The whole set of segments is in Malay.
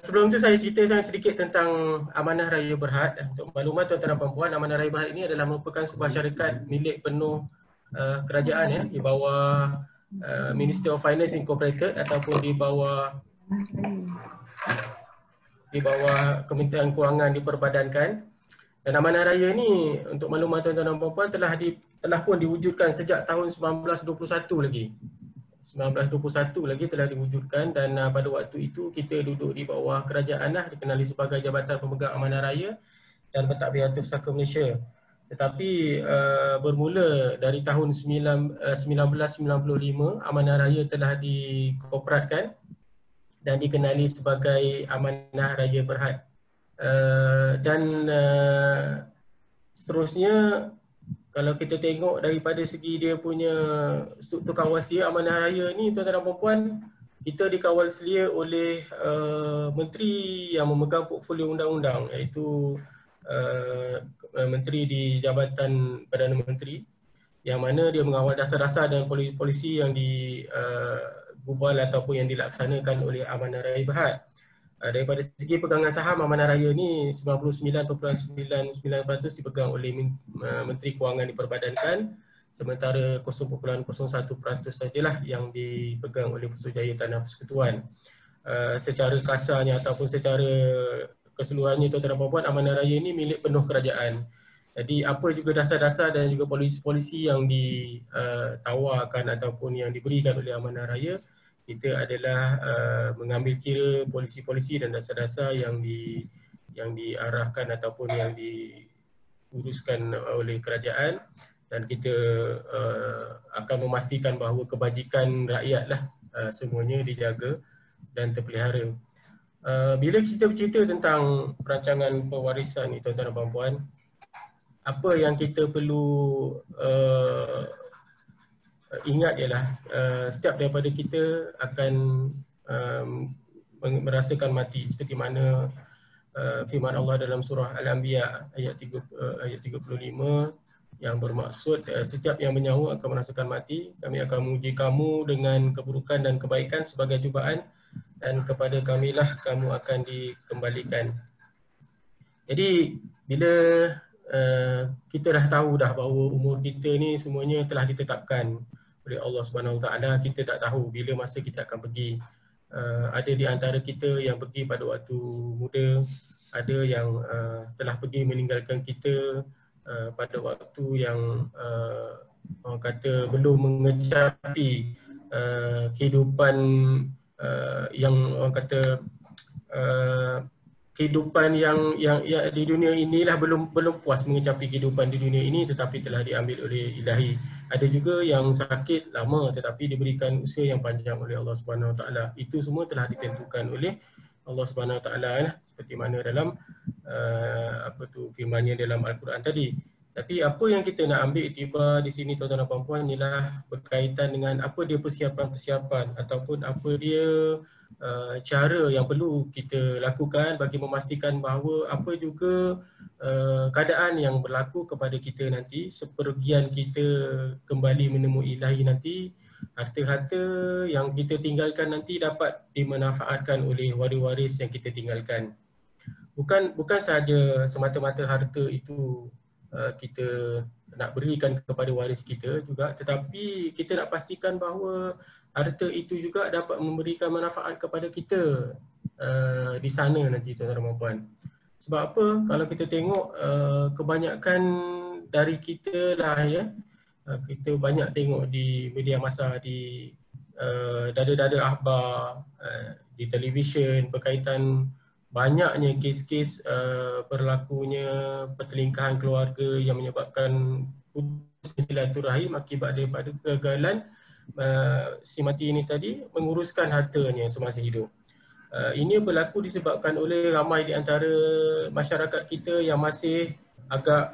Sebelum tu saya cerita sedikit tentang Amanah Raya Berhad. Untuk maklumat tuan-tuan dan puan-puan, Amanah Raya Berhad ini adalah merupakan sebuah syarikat milik penuh kerajaan ya, di bawah Ministry of Finance Incorporated ataupun di bawah Kementerian Kewangan diperbadankan. Dan Amanah Raya ini untuk maklumat tuan-tuan dan puan-puan telah pun diwujudkan sejak tahun 1921 lagi. 1921 lagi telah diwujudkan, dan pada waktu itu kita duduk di bawah kerajaan lah, dikenali sebagai Jabatan Pemegang Amanah Raya dan Pentadbir Harta Pusaka Malaysia. Tetapi bermula dari tahun 1995 Amanah Raya telah dikorporatkan dan dikenali sebagai Amanah Raya Berhad. Dan seterusnya, kalau kita tengok daripada segi dia punya struktur kawal selia Amanah Raya ni, tuan-tuan dan puan-puan, kita dikawal selia oleh menteri yang memegang portfolio undang-undang, iaitu menteri di Jabatan Perdana Menteri, yang mana dia mengawal dasar-dasar dan polisi yang digubal ataupun yang dilaksanakan oleh Amanah Raya Berhad. Daripada segi pegangan saham, Amanah Raya ni 99.99% dipegang oleh Menteri Kewangan diperbadankan, sementara 0.01% sajalah yang dipegang oleh Putrajaya Tanah Persekutuan. Secara kasarnya ataupun secara keseluruhannya, tuan-tuan dan puan-puan, Amanah Raya ini milik penuh kerajaan. Jadi apa juga dasar-dasar dan juga polisi-polisi yang ditawarkan ataupun yang diberikan oleh Amanah Raya, kita adalah mengambil kira polisi-polisi dan dasar-dasar yang diarahkan ataupun yang diuruskan oleh kerajaan, dan kita akan memastikan bahawa kebajikan rakyatlah semuanya dijaga dan terpelihara. Bila kita bercerita tentang perancangan pewarisan ni, tuan-tuan dan puan-puan, apa yang kita perlu ingat ialah setiap daripada kita akan merasakan mati, seperti mana firman Allah dalam surah Al-Anbiya ayat 35 yang bermaksud setiap yang bernyawa akan merasakan mati. Kami akan menguji kamu dengan keburukan dan kebaikan sebagai cubaan, dan kepada kamilah kamu akan dikembalikan. Jadi bila kita dah tahu dah bahawa umur kita ni semuanya telah ditetapkan oleh Allah Subhanahu Wa Taala, kita tak tahu bila masa kita akan pergi. Ada di antara kita yang pergi pada waktu muda, ada yang telah pergi meninggalkan kita pada waktu yang orang kata belum mengecapi kehidupan yang orang kata kehidupan yang di dunia inilah belum puas mengecapi kehidupan di dunia ini, tetapi telah diambil oleh Ilahi. Ada juga yang sakit lama tetapi diberikan usia yang panjang oleh Allah Subhanahu Wa Taala. Itu semua telah ditentukan oleh Allah Subhanahu Wa Taala, seperti mana dalam firman-Nya dalam Al-Quran tadi. Tapi apa yang kita nak ambil iktibar di sini, tuan-tuan dan puan-puan, ialah berkaitan dengan apa dia persiapan-persiapan ataupun apa dia cara yang perlu kita lakukan bagi memastikan bahawa apa juga keadaan yang berlaku kepada kita nanti, sepergian kita kembali menemui Ilahi nanti, harta-harta yang kita tinggalkan nanti dapat dimanfaatkan oleh waris-waris yang kita tinggalkan. Bukan sahaja semata-mata harta itu kita nak berikan kepada waris kita juga, tetapi kita nak pastikan bahawa harta itu juga dapat memberikan manfaat kepada kita di sana nanti, tuan-tuan dan puan. Sebab apa? Kalau kita tengok kebanyakan dari kita lah ya, kita banyak tengok di media massa, di dada-dada akhbar, di televisyen, berkaitan banyaknya kes-kes berlakunya pertelingkahan keluarga yang menyebabkan putus silaturahim akibat daripada kegagalan si mati ini tadi menguruskan hartanya semasa hidup. Ini berlaku disebabkan oleh ramai di antara masyarakat kita yang masih agak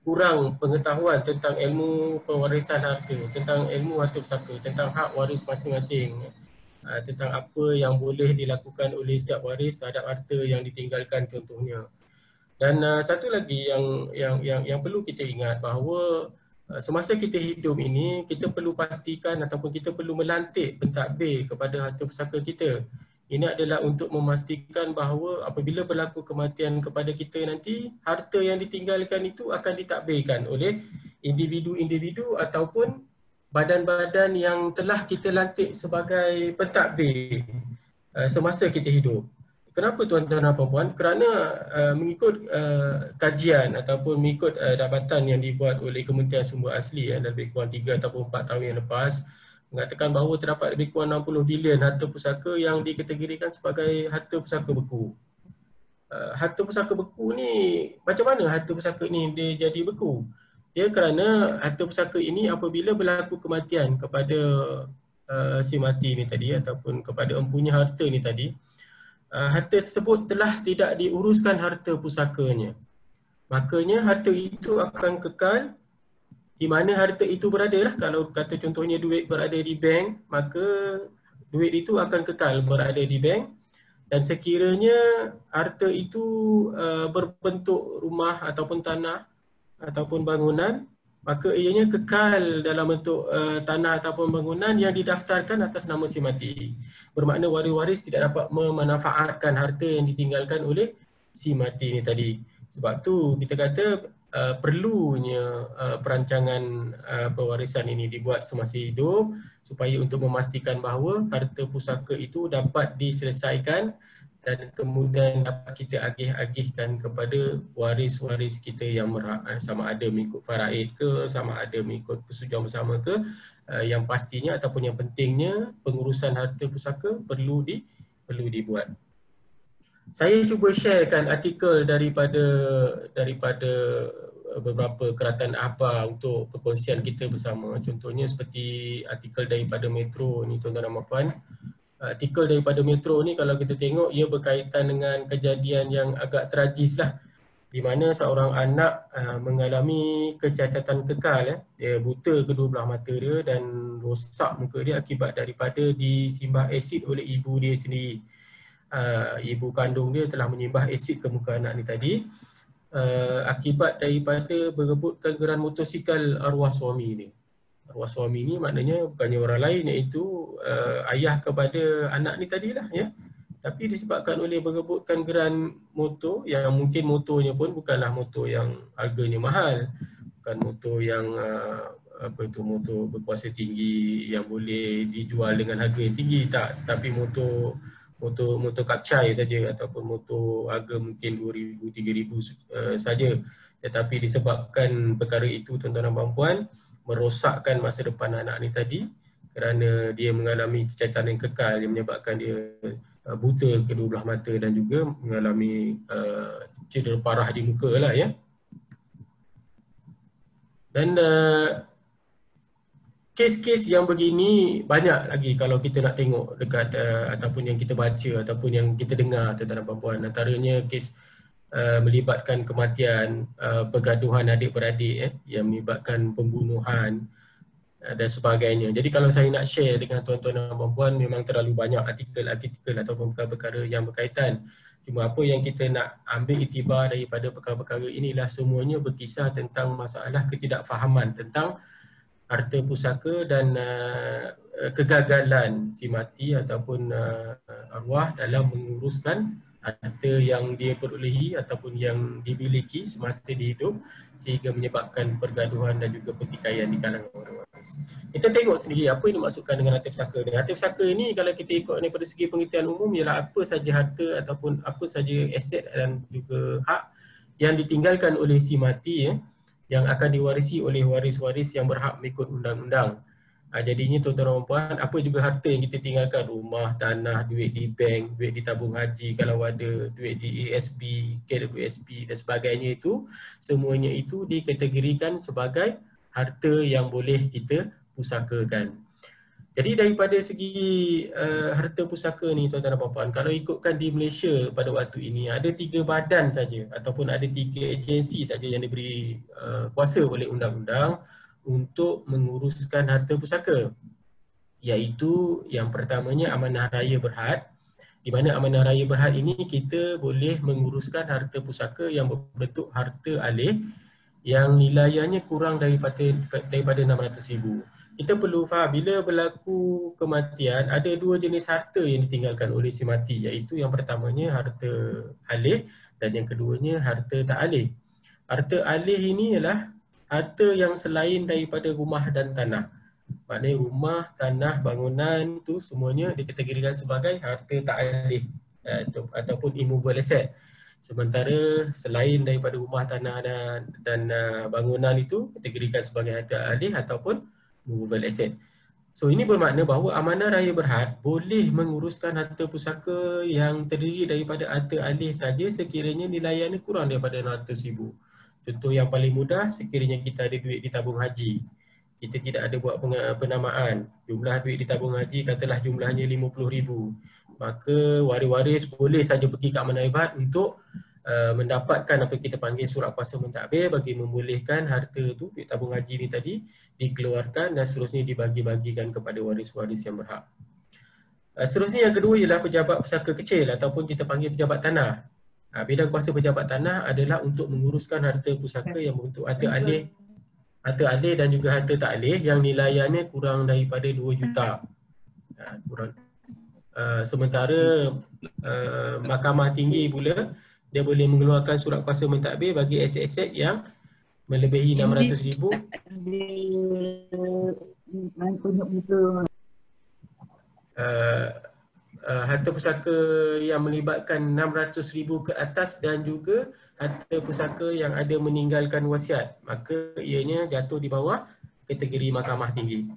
kurang pengetahuan tentang ilmu pewarisan harta, tentang ilmu harta pusaka, tentang hak waris masing-masing, tentang apa yang boleh dilakukan oleh setiap waris terhadap harta yang ditinggalkan contohnya. Dan satu lagi yang perlu kita ingat bahawa semasa kita hidup ini, kita perlu pastikan ataupun kita perlu melantik pentadbir kepada harta pusaka kita. Ini adalah untuk memastikan bahawa apabila berlaku kematian kepada kita nanti, harta yang ditinggalkan itu akan ditadbirkan oleh individu-individu ataupun badan-badan yang telah kita lantik sebagai pentadbir semasa kita hidup. Kenapa tuan-tuan dan puan-puan? Kerana mengikut kajian ataupun mengikut dapatan yang dibuat oleh Kementerian Sumber Asli lebih kurang 3 ataupun 4 tahun yang lepas, mengatakan bahawa terdapat lebih kurang 60 bilion harta pusaka yang dikategorikan sebagai harta pusaka beku. Harta pusaka beku ni, macam mana harta pusaka ni dia jadi beku? Dia kerana harta pusaka ini apabila berlaku kematian kepada si mati ni tadi ataupun kepada empunya harta ni tadi, harta tersebut telah tidak diuruskan harta pusakanya. Makanya harta itu akan kekal di mana harta itu berada lah. Kalau kata contohnya duit berada di bank, maka duit itu akan kekal berada di bank. Dan sekiranya harta itu berbentuk rumah ataupun tanah ataupun bangunan, maka ianya kekal dalam bentuk tanah ataupun bangunan yang didaftarkan atas nama si mati. Bermakna waris-waris tidak dapat memanfaatkan harta yang ditinggalkan oleh si mati ni tadi. Sebab tu kita kata perlunya perancangan pewarisan ini dibuat semasa hidup supaya untuk memastikan bahawa harta pusaka itu dapat diselesaikan dan kemudian dapat kita agih-agihkan kepada waris-waris kita yang berhak, sama ada mengikut faraid ke, sama ada mengikut persetujuan bersama ke. Yang pastinya ataupun yang pentingnya pengurusan harta pusaka perlu dibuat. Saya cuba sharekan artikel daripada beberapa keratan akhbar untuk perkongsian kita bersama. Contohnya seperti artikel daripada Metro ni tuan-tuan dan puan. Artikel daripada Metro ni kalau kita tengok ia berkaitan dengan kejadian yang agak tragis lah, di mana seorang anak mengalami kecacatan kekal. Dia buta kedua belah mata dia dan rosak muka dia akibat daripada disimbah asid oleh ibu dia sendiri. Ibu kandung dia telah menyimbah asid ke muka anak ni tadi akibat daripada berebutkan geran motosikal arwah suami ni. Arwah suami ni maknanya bukannya orang lain, iaitu ayah kepada anak ni tadilah ya. Tapi disebabkan oleh berebutkan geran motor, yang mungkin motornya pun bukanlah motor yang harganya mahal, bukan motor yang motor berkuasa tinggi yang boleh dijual dengan harga yang tinggi, tak, tetapi motor kapcai saja ataupun motor harga mungkin 2,000, 3,000 saja. Tetapi disebabkan perkara itu tuan-tuan dan puan-puan merosakkan masa depan anak ni tadi kerana dia mengalami kecacatan yang kekal yang menyebabkan dia buta kedua belah mata dan juga mengalami cedera parah di muka lah ya. Dan kes-kes yang begini banyak lagi kalau kita nak tengok dekat ataupun yang kita baca ataupun yang kita dengar tuan-tuan dan puan-puan. Antaranya kes melibatkan kematian, pergaduhan adik-beradik yang melibatkan pembunuhan dan sebagainya. Jadi kalau saya nak share dengan tuan-tuan dan puan-puan, memang terlalu banyak artikel-artikel ataupun perkara-perkara yang berkaitan. Cuma apa yang kita nak ambil iktibar daripada perkara-perkara inilah semuanya berkisar tentang masalah ketidakfahaman tentang harta pusaka dan kegagalan si mati ataupun arwah dalam menguruskan harta yang dia perolehi ataupun yang dimiliki semasa dia hidup sehingga menyebabkan pergaduhan dan juga pertikaian di kalangan orang waris. Kita tengok sendiri apa yang dimaksudkan dengan harta pusaka ni. Harta pusaka ni kalau kita ikut daripada segi pengertian umum ialah apa saja harta ataupun apa saja aset dan juga hak yang ditinggalkan oleh si mati yang akan diwarisi oleh waris-waris yang berhak mengikut undang-undang. Jadinya tuan-tuan dan puan, apa juga harta yang kita tinggalkan, rumah, tanah, duit di bank, duit di tabung haji kalau ada, duit di ASB, KWSP dan sebagainya itu, semuanya itu dikategorikan sebagai harta yang boleh kita pusakakan. Jadi daripada segi harta pusaka ni tuan-tuan dan puan-puan, kalau ikutkan di Malaysia pada waktu ini ada 3 badan saja ataupun ada 3 agensi saja yang diberi kuasa oleh undang-undang untuk menguruskan harta pusaka, iaitu yang pertamanya Amanah Raya Berhad, di mana Amanah Raya Berhad ini kita boleh menguruskan harta pusaka yang berbentuk harta alih yang nilaiannya kurang daripada 600,000. kita perlu faham bila berlaku kematian ada dua jenis harta yang ditinggalkan oleh si mati, iaitu yang pertamanya harta alih dan yang keduanya harta tak alih. Harta alih ini ialah harta yang selain daripada rumah dan tanah. Maknanya rumah, tanah, bangunan tu semuanya dikategorikan sebagai harta tak alih ataupun immovable asset. Sementara selain daripada rumah, tanah dan bangunan itu kategorikan sebagai harta alih ataupun movable asset. So ini bermakna bahawa Amanah Raya Berhad boleh menguruskan harta pusaka yang terdiri daripada harta alih saja sekiranya nilaiannya kurang daripada 600,000. Contoh yang paling mudah, sekiranya kita ada duit di tabung haji, kita tidak ada buat penamaan, jumlah duit di tabung haji katalah jumlahnya 50,000, maka waris-waris boleh saja pergi ke Amanah Raya Berhad untuk mendapatkan apa kita panggil surat kuasa mentadbir bagi membolehkan harta tu, duit tabung haji ni tadi dikeluarkan dan seterusnya dibagi-bagikan kepada waris-waris yang berhak. Seterusnya yang kedua ialah pejabat pusaka kecil ataupun kita panggil pejabat tanah. Bidang kuasa pejabat tanah adalah untuk menguruskan harta pusaka yang berbentuk harta alih dan juga harta tak alih yang nilaiannya kurang daripada 2 juta. Sementara Mahkamah Tinggi pula dia boleh mengeluarkan surat kuasa mentadbir bagi aset-aset yang melebihi 600,000. Harta pusaka yang melibatkan 600,000 ke atas dan juga harta pusaka yang ada meninggalkan wasiat, maka ianya jatuh di bawah kategori Mahkamah Tinggi.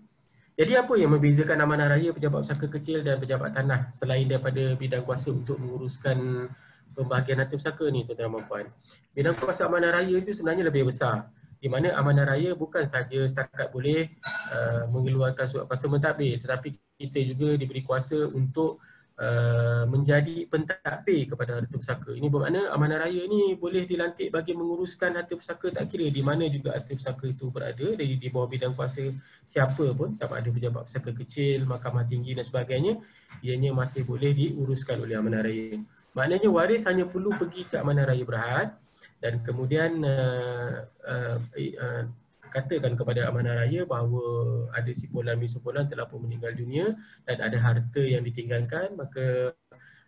Jadi apa yang membezakan amanah raya, pejabat pusaka kecil dan pejabat tanah selain daripada bidang kuasa untuk menguruskan pembahagian harta pusaka ni, tuan-tuan dan puan? Bidang kuasa amanah raya itu sebenarnya lebih besar, di mana amanah raya bukan sahaja setakat boleh mengeluarkan surat kuasa mentadbir, tetapi kita juga diberi kuasa untuk menjadi pentadbir kepada harta pusaka. Ini bermakna amanah raya ni boleh dilantik bagi menguruskan harta pusaka tak kira di mana juga harta pusaka itu berada, dari di bawah bidang kuasa siapa pun, sama ada pejabat pusaka kecil, Mahkamah Tinggi dan sebagainya, ianya masih boleh diuruskan oleh amanah raya. Maknanya waris hanya perlu pergi ke Amanah Raya Berhad dan kemudian katakan kepada amanah raya bahawa ada simpulan telah pun meninggal dunia dan ada harta yang ditinggalkan, maka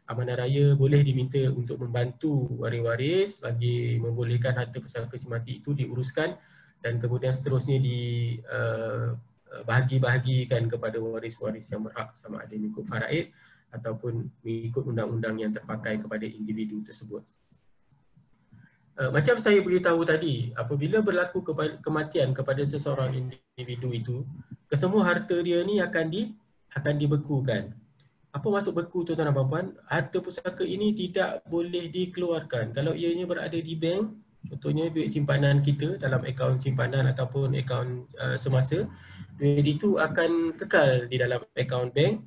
amanah raya boleh diminta untuk membantu waris-waris bagi membolehkan harta pusaka si mati itu diuruskan dan kemudian seterusnya bahagi-bahagikan kepada waris-waris yang berhak, sama ada mengikut faraid ataupun mengikut undang-undang yang terpakai kepada individu tersebut. Macam saya beritahu tadi, apabila berlaku kematian kepada seseorang individu itu, kesemua harta dia ni akan dibekukan. Apa maksud beku, tuan-tuan dan puan? Harta pusaka ini tidak boleh dikeluarkan. Kalau ianya berada di bank, contohnya duit simpanan kita dalam akaun simpanan ataupun akaun semasa, duit itu akan kekal di dalam akaun bank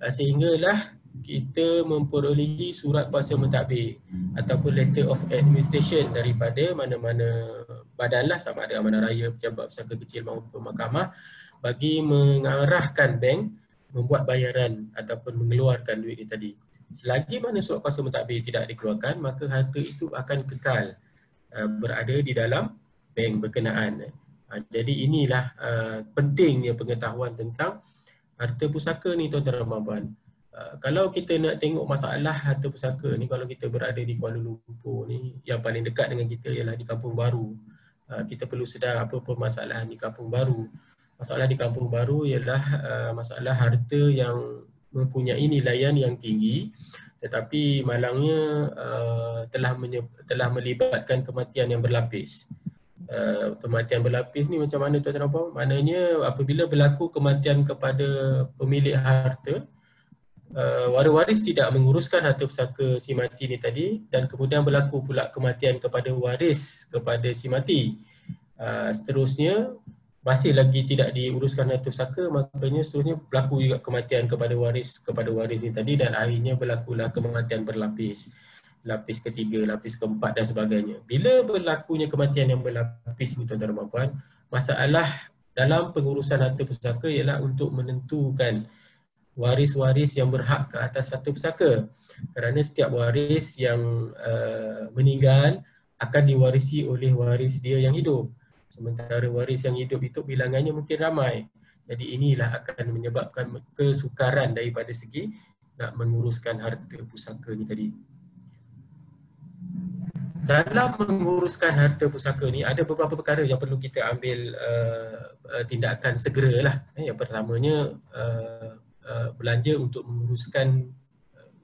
sehinggalah kita memperolehi surat kuasa mentadbir ataupun letter of administration daripada mana-mana badan lah, sama ada amanah raya, pejabat pusaka kecil maupun mahkamah, bagi mengarahkan bank membuat bayaran ataupun mengeluarkan duit ini tadi. Selagi mana surat kuasa mentadbir tidak dikeluarkan, maka harta itu akan kekal berada di dalam bank berkenaan. Jadi inilah pentingnya pengetahuan tentang harta pusaka ni, tuan-tuan dan puan. Kalau kita nak tengok masalah harta pusaka ni, kalau kita berada di Kuala Lumpur ni, yang paling dekat dengan kita ialah di Kampung Baru. Kita perlu sedar apa permasalahan di Kampung Baru. Masalah di Kampung Baru ialah masalah harta yang mempunyai nilaian yang tinggi, tetapi malangnya telah melibatkan kematian yang berlapis. Kematian berlapis ni macam mana, tuan-tuan dan puan? Maknanya apabila berlaku kematian kepada pemilik harta, waris-waris tidak menguruskan harta pusaka si mati ni tadi, dan kemudian berlaku pula kematian kepada waris kepada si mati, seterusnya masih lagi tidak diuruskan harta pusaka, makanya seterusnya berlaku juga kematian kepada waris ni tadi, dan akhirnya berlakulah kematian berlapis, lapis ketiga, lapis keempat dan sebagainya. Bila berlakunya kematian yang berlapis ni, tuan-tuan dan puan, masalah dalam pengurusan harta pusaka ialah untuk menentukan waris-waris yang berhak ke atas harta pusaka, kerana setiap waris yang meninggal akan diwarisi oleh waris dia yang hidup. Sementara waris yang hidup itu bilangannya mungkin ramai. Jadi inilah akan menyebabkan kesukaran daripada segi nak menguruskan harta pusaka ni tadi. Dalam menguruskan harta pusaka ni ada beberapa perkara yang perlu kita ambil tindakan segeralah. Yang pertamanya belanja untuk menguruskan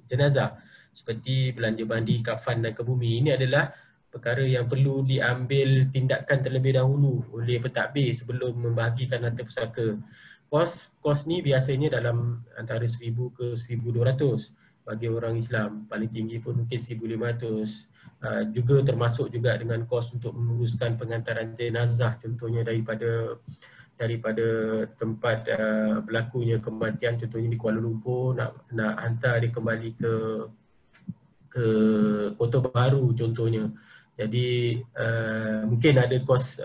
jenazah seperti belanja mandi, kafan dan kebumi. Ini adalah perkara yang perlu diambil tindakan terlebih dahulu oleh pentadbir sebelum membahagikan harta pusaka. Kos ni biasanya dalam antara 1,000 ke 1,200 bagi orang Islam. Paling tinggi pun mungkin 1,500. Juga termasuk juga dengan kos untuk menguruskan pengantaran jenazah, contohnya daripada tempat berlakunya kematian, contohnya di Kuala Lumpur, nak hantar dia kembali ke Kota Baru contohnya. Jadi mungkin ada kos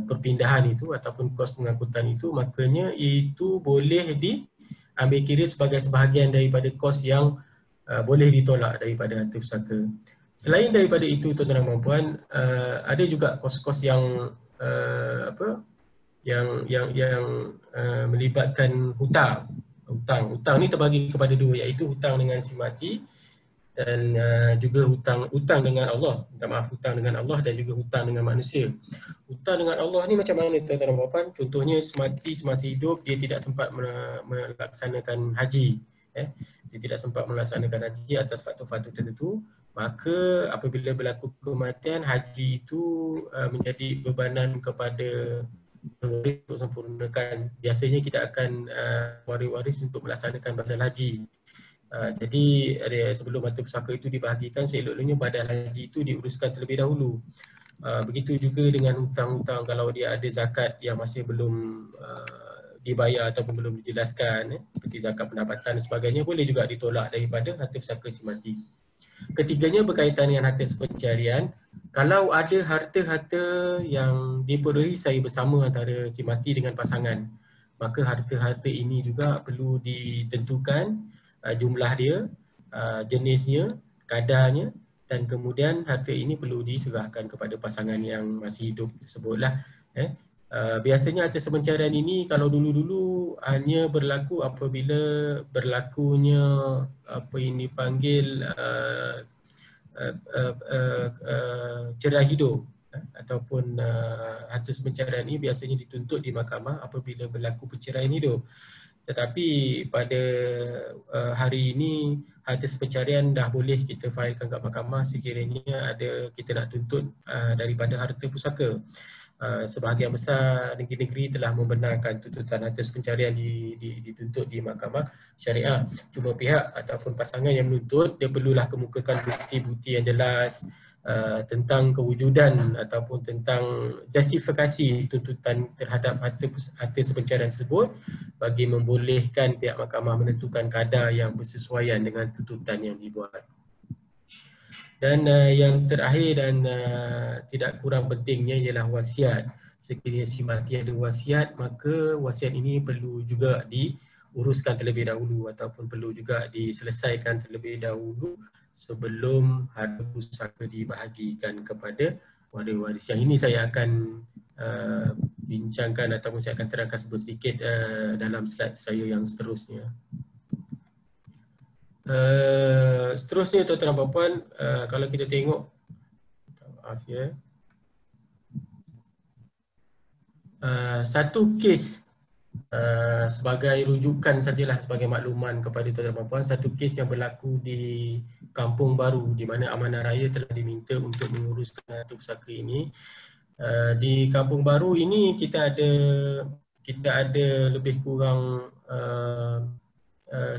perpindahan itu ataupun kos pengangkutan itu, makanya itu boleh diambil kira sebagai sebahagian daripada kos yang boleh ditolak daripada harta pusaka. Selain daripada itu, tuan-tuan dan puan, ada juga kos-kos yang melibatkan hutang. Hutang ni terbagi kepada dua, iaitu hutang dengan si mati dan juga hutang dengan Allah. Minta maaf, hutang dengan Allah dan juga hutang dengan manusia. Hutang dengan Allah ni macam mana, tuan-tuan dan puan? Contohnya semati semasa hidup dia tidak sempat melaksanakan haji. Dia tidak sempat melaksanakan haji atas faktor-faktor tertentu, maka apabila berlaku kematian, haji itu menjadi bebanan kepada waris untuk sempurnakan. Biasanya kita akan waris-waris untuk melaksanakan badal haji. Jadi sebelum harta pusaka itu dibahagikan, seelok-eloknya badal haji itu diuruskan terlebih dahulu. Begitu juga dengan hutang-hutang, kalau dia ada zakat yang masih belum dibayar ataupun belum dijelaskan, seperti zakat pendapatan dan sebagainya, boleh juga ditolak daripada harta pusaka si mati. Ketiganya berkaitan dengan harta pencarian. Kalau ada harta-harta yang diperolehi secara bersama antara si mati dengan pasangan, maka harta-harta ini juga perlu ditentukan jumlah dia, jenisnya, kadarnya, dan kemudian harta ini perlu diserahkan kepada pasangan yang masih hidup tersebutlah. Biasanya harta sepencarian ini kalau dulu-dulu hanya berlaku apabila berlakunya apa ini dipanggil cerai hidup, ataupun harta sepencarian ini biasanya dituntut di mahkamah apabila berlaku perceraian hidup. Tetapi pada hari ini harta sepencarian dah boleh kita failkan kat mahkamah sekiranya kita nak tuntut daripada harta pusaka. Sebahagian besar negeri-negeri telah membenarkan tuntutan harta pencarian dituntut di mahkamah syariah. Cuma pihak ataupun pasangan yang menuntut, dia perlulah kemukakan bukti-bukti yang jelas tentang kewujudan ataupun tentang justifikasi tuntutan terhadap harta pencarian tersebut bagi membolehkan pihak mahkamah menentukan kadar yang bersesuaian dengan tuntutan yang dibuat. Dan yang terakhir dan tidak kurang pentingnya ialah wasiat. Sekiranya si mati ada wasiat, maka wasiat ini perlu juga diuruskan terlebih dahulu ataupun perlu juga diselesaikan terlebih dahulu sebelum harta pusaka dibahagikan kepada waris-waris. Yang ini saya akan bincangkan ataupun saya akan terangkan sedikit dalam slide saya yang seterusnya. Seterusnya tuan-tuan dan puan, kalau kita tengok, maaf ya, satu kes sebagai rujukan sajalah, sebagai makluman kepada tuan-tuan dan puan, satu kes yang berlaku di Kampung Baru di mana Amanah Raya telah diminta untuk menguruskan harta pusaka ini. Di Kampung Baru ini kita ada lebih kurang 9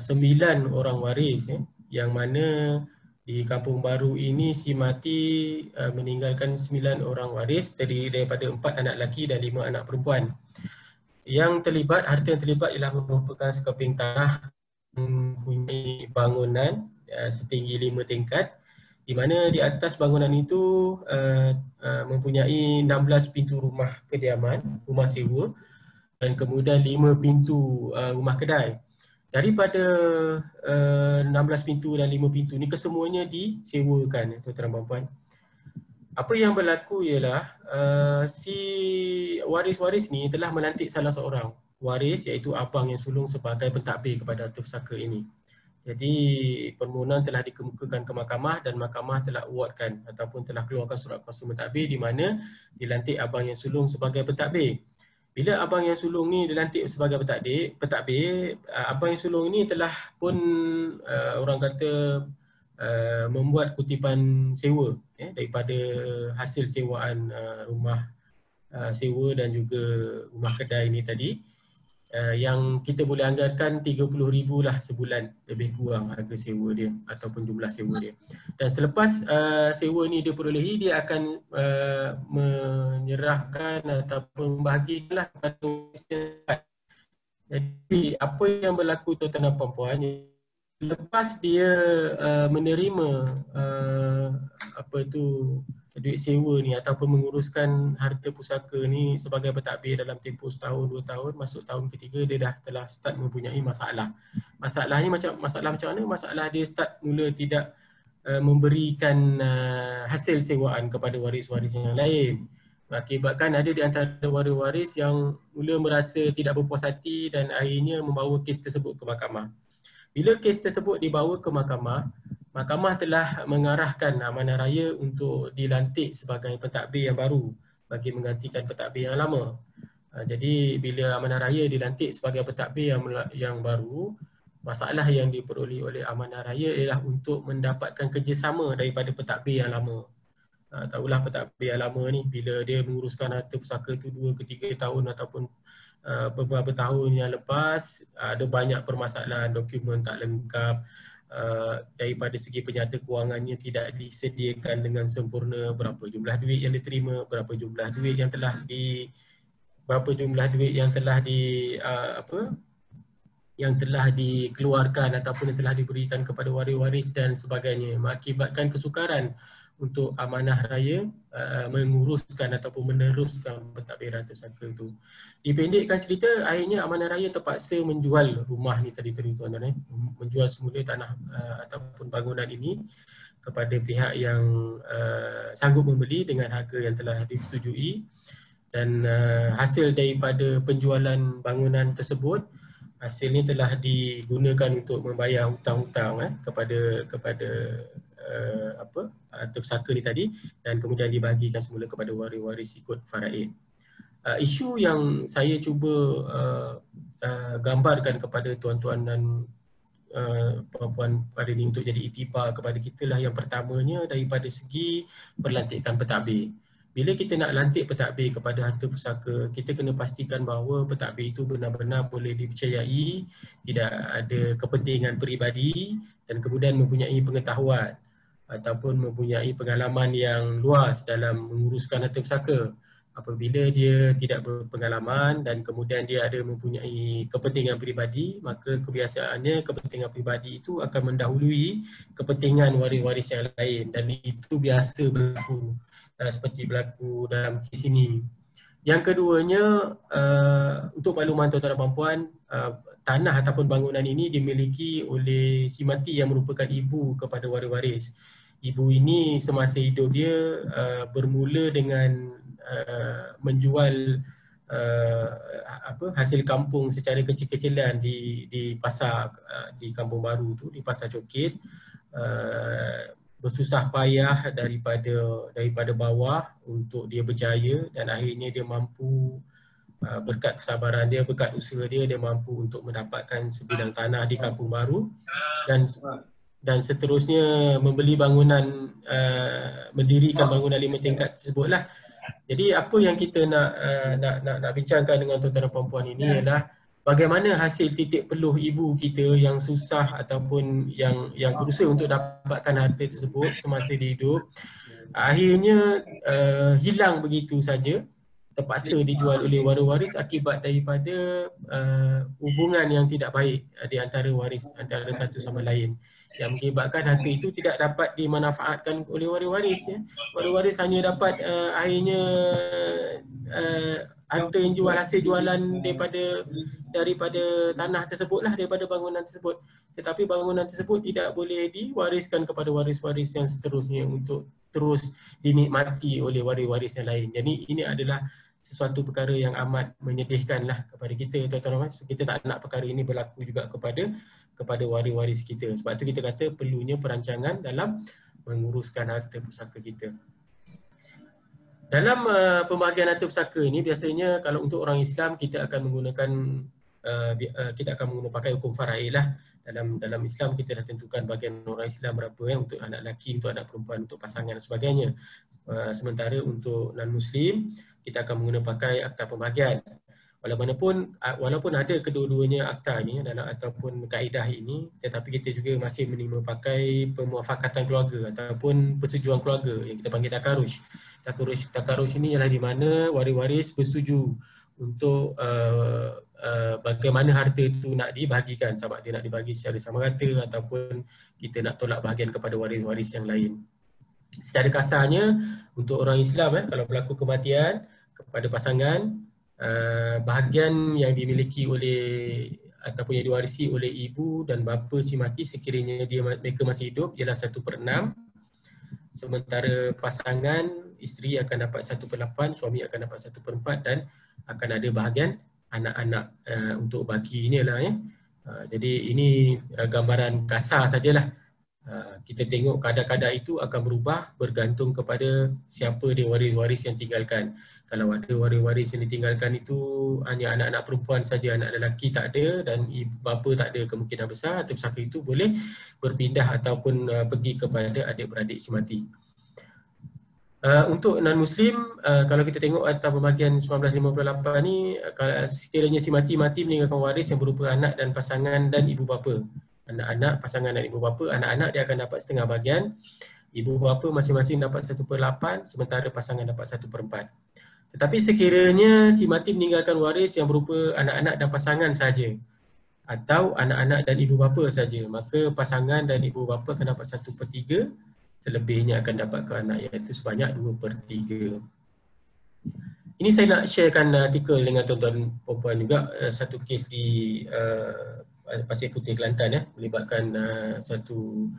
orang waris, yang mana di Kampung Baru ini si mati meninggalkan 9 orang waris, terdiri daripada 4 anak lelaki dan 5 anak perempuan. Harta yang terlibat ialah merupakan sekeping tanah mempunyai bangunan setinggi 5 tingkat, di mana di atas bangunan itu mempunyai 16 pintu rumah kediaman, rumah sewa, dan kemudian 5 pintu rumah kedai. Daripada 16 pintu dan 5 pintu ni kesemuanya disewakan, tuan-tuan dan puan. apa yang berlaku ialah si waris-waris ni telah melantik salah seorang waris iaitu abang yang sulung sebagai pentadbir kepada harta pusaka ini. Jadi permohonan telah dikemukakan ke mahkamah dan mahkamah telah awardkan ataupun telah keluarkan surat kuasa mentadbir di mana dilantik abang yang sulung sebagai pentadbir. Bila abang yang sulung ni dilantik sebagai pentadbir, abang yang sulung ini telah pun orang kata membuat kutipan sewa daripada hasil sewaan rumah sewa dan juga rumah kedai ini tadi. Yang kita boleh anggarkan 30,000 lah sebulan lebih kurang harga sewa dia ataupun jumlah sewa dia. Dan selepas sewa ni diperolehi, dia akan menyerahkan ataupun membahagikanlah kepada masyarakat. Jadi apa yang berlaku tuan-tuan dan puan-puan, lepas dia menerima duit sewa ni ataupun menguruskan harta pusaka ni sebagai pentadbir dalam tempoh setahun, 2 tahun, masuk tahun ketiga dia telah start mempunyai masalah. Masalahnya masalah macam mana? Masalah dia start mula tidak memberikan hasil sewaan kepada waris-waris yang lain. Mengakibatkan ada di antara waris-waris yang mula merasa tidak berpuas hati dan akhirnya membawa kes tersebut ke mahkamah. Bila kes tersebut dibawa ke mahkamah, mahkamah telah mengarahkan amanah raya untuk dilantik sebagai pentadbir yang baru bagi menggantikan pentadbir yang lama. Jadi bila amanah raya dilantik sebagai pentadbir yang baru, masalah yang diperoleh oleh amanah raya ialah untuk mendapatkan kerjasama daripada pentadbir yang lama. Tahulah pentadbir yang lama ni bila dia menguruskan harta pusaka tu 2 ke 3 tahun ataupun beberapa tahun yang lepas, ada banyak permasalahan, dokumen tak lengkap, daripada segi penyata kewangannya tidak disediakan dengan sempurna, berapa jumlah duit yang diterima, berapa jumlah duit yang telah dikeluarkan ataupun yang telah diberikan kepada waris-waris dan sebagainya, mengakibatkan kesukaran untuk amanah raya menguruskan ataupun meneruskan pentadbiran tersangka itu. Dipendekkan cerita, akhirnya amanah raya terpaksa menjual rumah ni tadi tuan-tuan, menjual semula tanah ataupun bangunan ini kepada pihak yang sanggup membeli dengan harga yang telah disetujui, dan hasil daripada penjualan bangunan tersebut, hasilnya telah digunakan untuk membayar hutang-hutang kepada harta pusaka ni tadi, dan kemudian dibahagikan semula kepada waris-waris ikut faraid. Isu yang saya cuba gambarkan kepada tuan-tuan dan puan-puan pada ini untuk jadi iktibar kepada kita lah, yang pertamanya daripada segi perlantikan pentadbir. Bila kita nak lantik pentadbir kepada harta pusaka, kita kena pastikan bahawa pentadbir itu benar-benar boleh dipercayai, tidak ada kepentingan peribadi dan kemudian mempunyai pengetahuan ataupun mempunyai pengalaman yang luas dalam menguruskan harta pusaka. Apabila dia tidak berpengalaman dan kemudian dia ada mempunyai kepentingan peribadi, maka kebiasaannya kepentingan peribadi itu akan mendahului kepentingan waris-waris yang lain, dan itu biasa berlaku seperti berlaku dalam kes ini. Yang keduanya, untuk makluman tuan-tuan dan puan-puan, tanah ataupun bangunan ini dimiliki oleh si mati yang merupakan ibu kepada waris-waris. Ibu ini semasa hidup dia bermula dengan menjual hasil kampung secara kecil-kecilan di pasar di Kampung Baru tu, di Pasar Cokit, bersusah payah daripada bawah untuk dia berjaya, dan akhirnya dia mampu berkat kesabaran dia, berkat usaha dia, dia mampu untuk mendapatkan sebidang tanah di Kampung Baru dan seterusnya membeli bangunan, mendirikan bangunan 5 tingkat tersebutlah. Jadi apa yang kita nak bincangkan dengan tuan-tuan dan puan-puan ini ialah bagaimana hasil titik peluh ibu kita yang susah ataupun yang berusaha untuk dapatkan harta tersebut semasa dia hidup, akhirnya hilang begitu saja, terpaksa dijual oleh waris-waris akibat daripada hubungan yang tidak baik di antara waris, antara satu sama lain, yang mengakibatkan harta itu tidak dapat dimanfaatkan oleh waris-waris. Waris-waris hanya dapat akhirnya harta yang jual, hasil jualan daripada tanah tersebutlah, daripada bangunan tersebut. Tetapi bangunan tersebut tidak boleh diwariskan kepada waris-waris yang seterusnya untuk terus dinikmati oleh waris-waris yang lain. Jadi ini adalah sesuatu perkara yang amat menyedihkanlah kepada kita, tuan-tuan. Kita tak nak perkara ini berlaku juga kepada waris-waris kita. Sebab tu kita kata perlunya perancangan dalam menguruskan harta pusaka kita. Dalam pembahagian harta pusaka ini biasanya kalau untuk orang Islam kita akan menggunakan pakai hukum faraid lah. Dalam Islam kita dah tentukan bahagian orang Islam berapa untuk anak lelaki, untuk anak perempuan, untuk pasangan dan sebagainya. Sementara untuk non-Muslim kita akan menggunakan pakai akta pembahagian. Walaupun ada kedua-duanya akta ini ataupun kaedah ini, tetapi kita juga masih pakai pemuafakatan keluarga ataupun persetujuan keluarga yang kita panggil takarruj. Takarruj ini ialah di mana waris-waris bersetuju untuk bagaimana harta itu nak dibahagikan, sama dia nak dibagi secara sama rata ataupun kita nak tolak bahagian kepada waris-waris yang lain. Secara kasarnya untuk orang Islam kalau berlaku kematian kepada pasangan, bahagian yang dimiliki oleh ataupun yang diwarisi oleh ibu dan bapa si mati sekiranya mereka masih hidup ialah 1/6. Sementara pasangan, isteri akan dapat 1/8, suami akan dapat 1/4 dan akan ada bahagian anak-anak untuk bagi inilah ya. Jadi ini gambaran kasar sajalah. Kita tengok kadar-kadar itu akan berubah bergantung kepada siapa dia waris-waris yang tinggalkan. Kalau ada waris-waris yang ditinggalkan itu hanya anak-anak perempuan saja, anak lelaki tak ada dan ibu bapa tak ada, kemungkinan besar harta pusaka itu boleh berpindah ataupun pergi kepada adik-beradik si mati. Untuk non-Muslim, kalau kita tengok atau pembahagian 1958 ni, kalau sekiranya si mati meninggalkan waris yang berupa anak dan pasangan dan ibu bapa. Anak-anak, pasangan dan ibu bapa, anak-anak dia akan dapat setengah bahagian, ibu bapa masing-masing dapat 1/8, sementara pasangan dapat 1/4. Tetapi sekiranya si mati meninggalkan waris yang berupa anak-anak dan pasangan saja atau anak-anak dan ibu bapa saja, maka pasangan dan ibu bapa akan dapat 1/3, selebihnya akan dapat ke anak, iaitu sebanyak 2/3. Ini saya nak sharekan artikel dengan tuan-tuan perempuan juga, satu kes di Pasir Putih, Kelantan melibatkan satu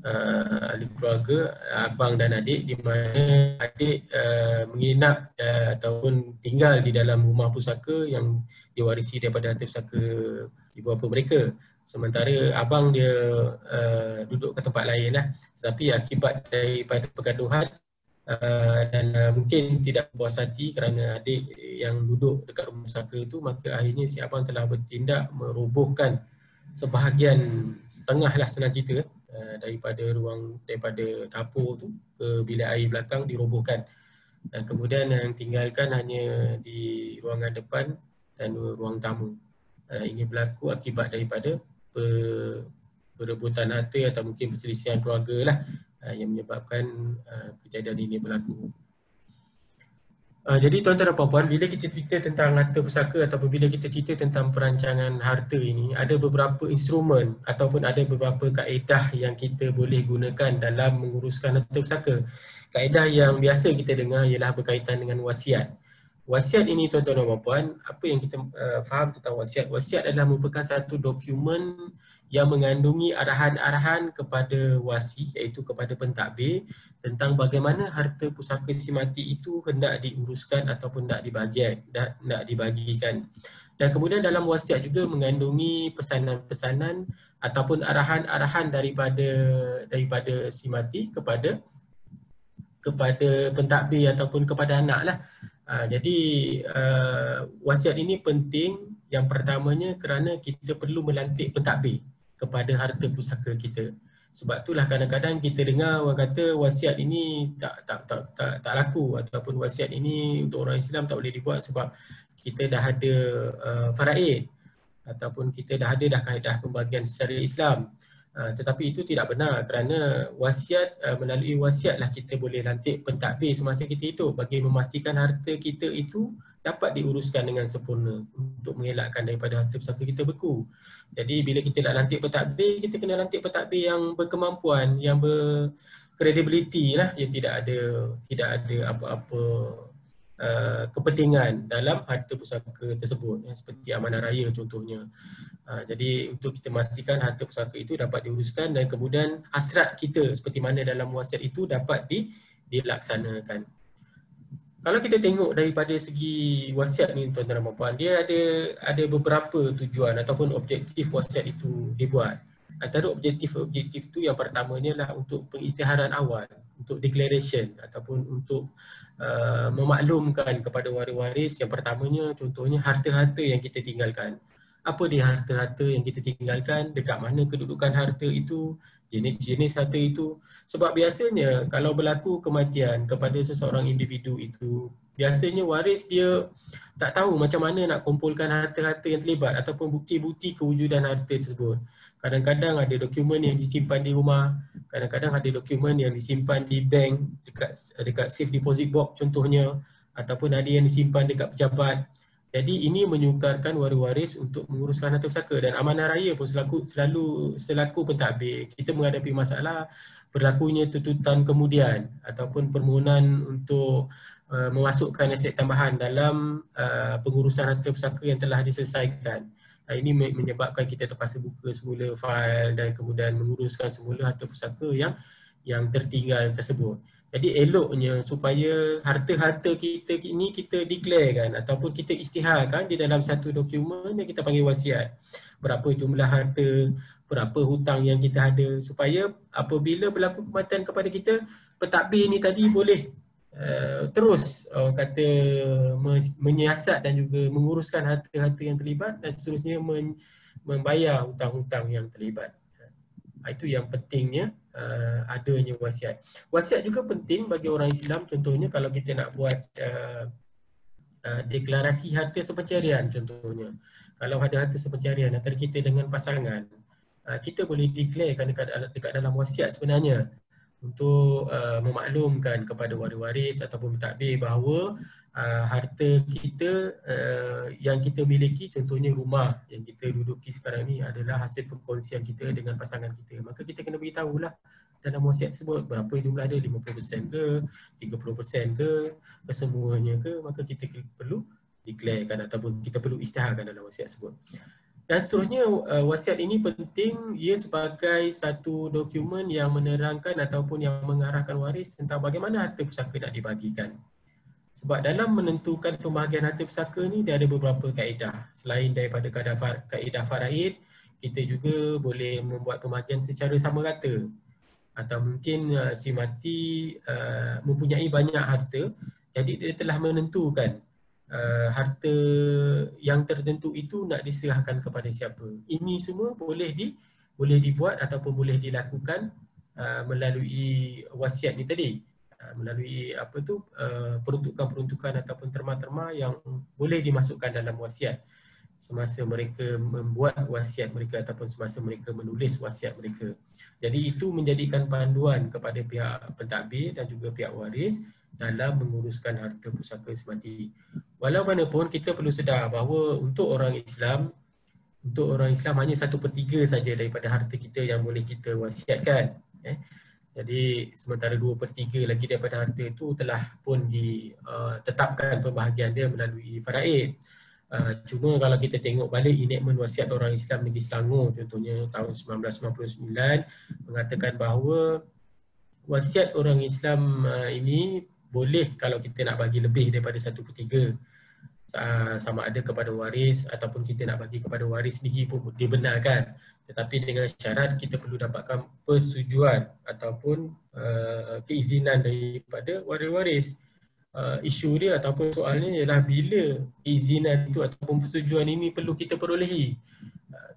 ahli keluarga, abang dan adik, di mana adik menginap ataupun tinggal di dalam rumah pusaka yang diwarisi daripada harta pusaka ibu bapa mereka. Sementara abang dia duduk ke tempat lain lah. Tapi akibat daripada pergaduhan dan mungkin tidak puas hati kerana adik yang duduk dekat rumah pusaka itu, maka akhirnya si abang telah bertindak merobohkan sebahagian, setengah lah senang cerita, daripada dapur tu ke bilik air belakang dirobohkan. Dan kemudian yang tinggalkan hanya di ruangan depan dan ruang tamu. Ini berlaku akibat daripada perebutan harta atau mungkin perselisihan keluarga lah yang menyebabkan kejadian ini berlaku. Jadi tuan-tuan dan puan-puan, bila kita cerita tentang harta pusaka ataupun bila kita cerita tentang perancangan harta ini, ada beberapa instrumen ataupun ada beberapa kaedah yang kita boleh gunakan dalam menguruskan harta pusaka. Kaedah yang biasa kita dengar ialah berkaitan dengan wasiat. Wasiat ini tuan-tuan dan puan-puan, apa yang kita faham tentang wasiat? Wasiat adalah merupakan satu dokumen yang mengandungi arahan-arahan kepada wasi, iaitu kepada pentadbir, tentang bagaimana harta pusaka si mati itu hendak diuruskan ataupun nak dibagikan. Dan kemudian dalam wasiat juga mengandungi pesanan-pesanan ataupun arahan-arahan daripada si mati kepada pentadbir ataupun kepada anak lah. Jadi wasiat ini penting yang pertamanya kerana kita perlu melantik pentadbir kepada harta pusaka kita. Sebab itulah kadang-kadang kita dengar orang kata wasiat ini tak laku ataupun wasiat ini untuk orang Islam tak boleh dibuat sebab kita dah ada faraid ataupun kita dah ada kaedah pembagian secara Islam. Tetapi itu tidak benar kerana wasiat, melalui wasiatlah kita boleh lantik pentadbir semasa kita hidup bagi memastikan harta kita itu dapat diuruskan dengan sempurna untuk mengelakkan daripada harta pusaka kita beku. Jadi bila kita nak lantik pentadbir, kita kena lantik pentadbir yang berkemampuan, yang berkredibiliti lah, yang tidak ada apa-apa kepentingan dalam harta pusaka tersebut, seperti amanah raya contohnya. Jadi untuk kita memastikan harta pusaka itu dapat diuruskan dan kemudian hasrat kita seperti mana dalam wasiat itu dapat dilaksanakan. Kalau kita tengok daripada segi wasiat ni tuan-tuan dan puan, dia ada beberapa tujuan ataupun objektif wasiat itu dibuat. Antara objektif tu yang pertamanya lah untuk pengisytiharan awal, untuk declaration ataupun untuk memaklumkan kepada waris-waris. Yang pertamanya contohnya harta-harta yang kita tinggalkan. Apa dia harta-harta yang kita tinggalkan, dekat mana kedudukan harta itu, jenis-jenis harta itu. Sebab biasanya kalau berlaku kematian kepada seseorang individu itu, biasanya waris dia tak tahu macam mana nak kumpulkan harta-harta yang terlibat ataupun bukti-bukti kewujudan harta tersebut. Kadang-kadang ada dokumen yang disimpan di rumah, kadang-kadang ada dokumen yang disimpan di bank, dekat safe deposit box contohnya, ataupun ada yang disimpan dekat pejabat. Jadi ini menyukarkan waris-waris untuk menguruskan harta pusaka, dan amanah raya pun selaku pentadbir, kita menghadapi masalah berlakunya tuntutan kemudian ataupun permohonan untuk memasukkan aset tambahan dalam pengurusan harta pusaka yang telah diselesaikan. Ini menyebabkan kita terpaksa buka semula fail dan kemudian menguruskan semula harta pusaka yang tertinggal tersebut. Jadi eloknya supaya harta-harta kita ini kita declarekan ataupun kita isytiharkan di dalam satu dokumen yang kita panggil wasiat. Berapa jumlah harta, berapa hutang yang kita ada, supaya apabila berlaku kematian kepada kita, pentadbir ni tadi boleh terus kata menyiasat dan juga menguruskan harta-harta yang terlibat dan seterusnya membayar hutang-hutang yang terlibat. Itu yang pentingnya adanya wasiat. Wasiat juga penting bagi orang Islam, contohnya kalau kita nak buat deklarasi harta sepencarian contohnya. Kalau ada harta sepencarian antara kita dengan pasangan, kita boleh declarekan dekat dalam wasiat sebenarnya, untuk memaklumkan kepada waris-waris ataupun pentadbir bahawa harta kita yang kita miliki, contohnya rumah yang kita duduki sekarang ni adalah hasil perkongsian kita dengan pasangan kita. Maka kita kena beritahulah dalam wasiat tersebut berapa jumlah dia, 50% ke, 30% ke, kesemuanya ke, maka kita perlu declarekan ataupun kita perlu isytiharkan dalam wasiat tersebut. Dan seterusnya, wasiat ini penting, ia sebagai satu dokumen yang menerangkan ataupun yang mengarahkan waris tentang bagaimana harta pusaka nak dibagikan. Sebab dalam menentukan pembahagian harta pusaka ni, dia ada beberapa kaedah. Selain daripada kaedah faraid, kita juga boleh membuat pembahagian secara sama rata. Atau mungkin si mati mempunyai banyak harta, jadi dia telah menentukan harta yang tertentu itu nak diserahkan kepada siapa. Ini semua boleh dibuat ataupun boleh dilakukan melalui wasiat ni tadi, melalui peruntukan-peruntukan ataupun terma-terma yang boleh dimasukkan dalam wasiat semasa mereka membuat wasiat mereka ataupun semasa mereka menulis wasiat mereka. Jadi itu menjadikan panduan kepada pihak pentadbir dan juga pihak waris dalam menguruskan harta pusaka semati. Walau manapun kita perlu sedar bahawa untuk orang Islam hanya 1/3 saja daripada harta kita yang boleh kita wasiatkan. Jadi sementara 2/3 lagi daripada harta itu telah pun ditetapkan pembahagian dia melalui faraid. Cuma kalau kita tengok balik enactment wasiat orang Islam Negeri Selangor contohnya tahun 1999 mengatakan bahawa wasiat orang Islam ini boleh kalau kita nak bagi lebih daripada 1/3 sama ada kepada waris ataupun kita nak bagi kepada waris sendiri pun dibenarkan, tetapi dengan syarat kita perlu dapatkan persetujuan ataupun keizinan daripada waris-waris. Isu dia ataupun soalnya ialah bila keizinan itu ataupun persetujuan ini perlu kita perolehi.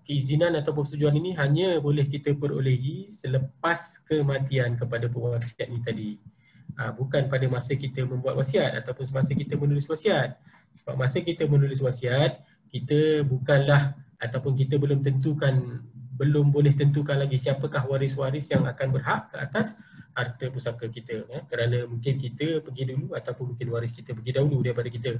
Keizinan ataupun persetujuan ini hanya boleh kita perolehi selepas kematian kepada pewasiat ini tadi. Bukan pada masa kita membuat wasiat ataupun semasa kita menulis wasiat. Sebab masa kita menulis wasiat, kita bukanlah ataupun kita belum boleh tentukan lagi siapakah waris-waris yang akan berhak ke atas harta pusaka kita. Kerana mungkin kita pergi dulu ataupun mungkin waris kita pergi dahulu daripada kita.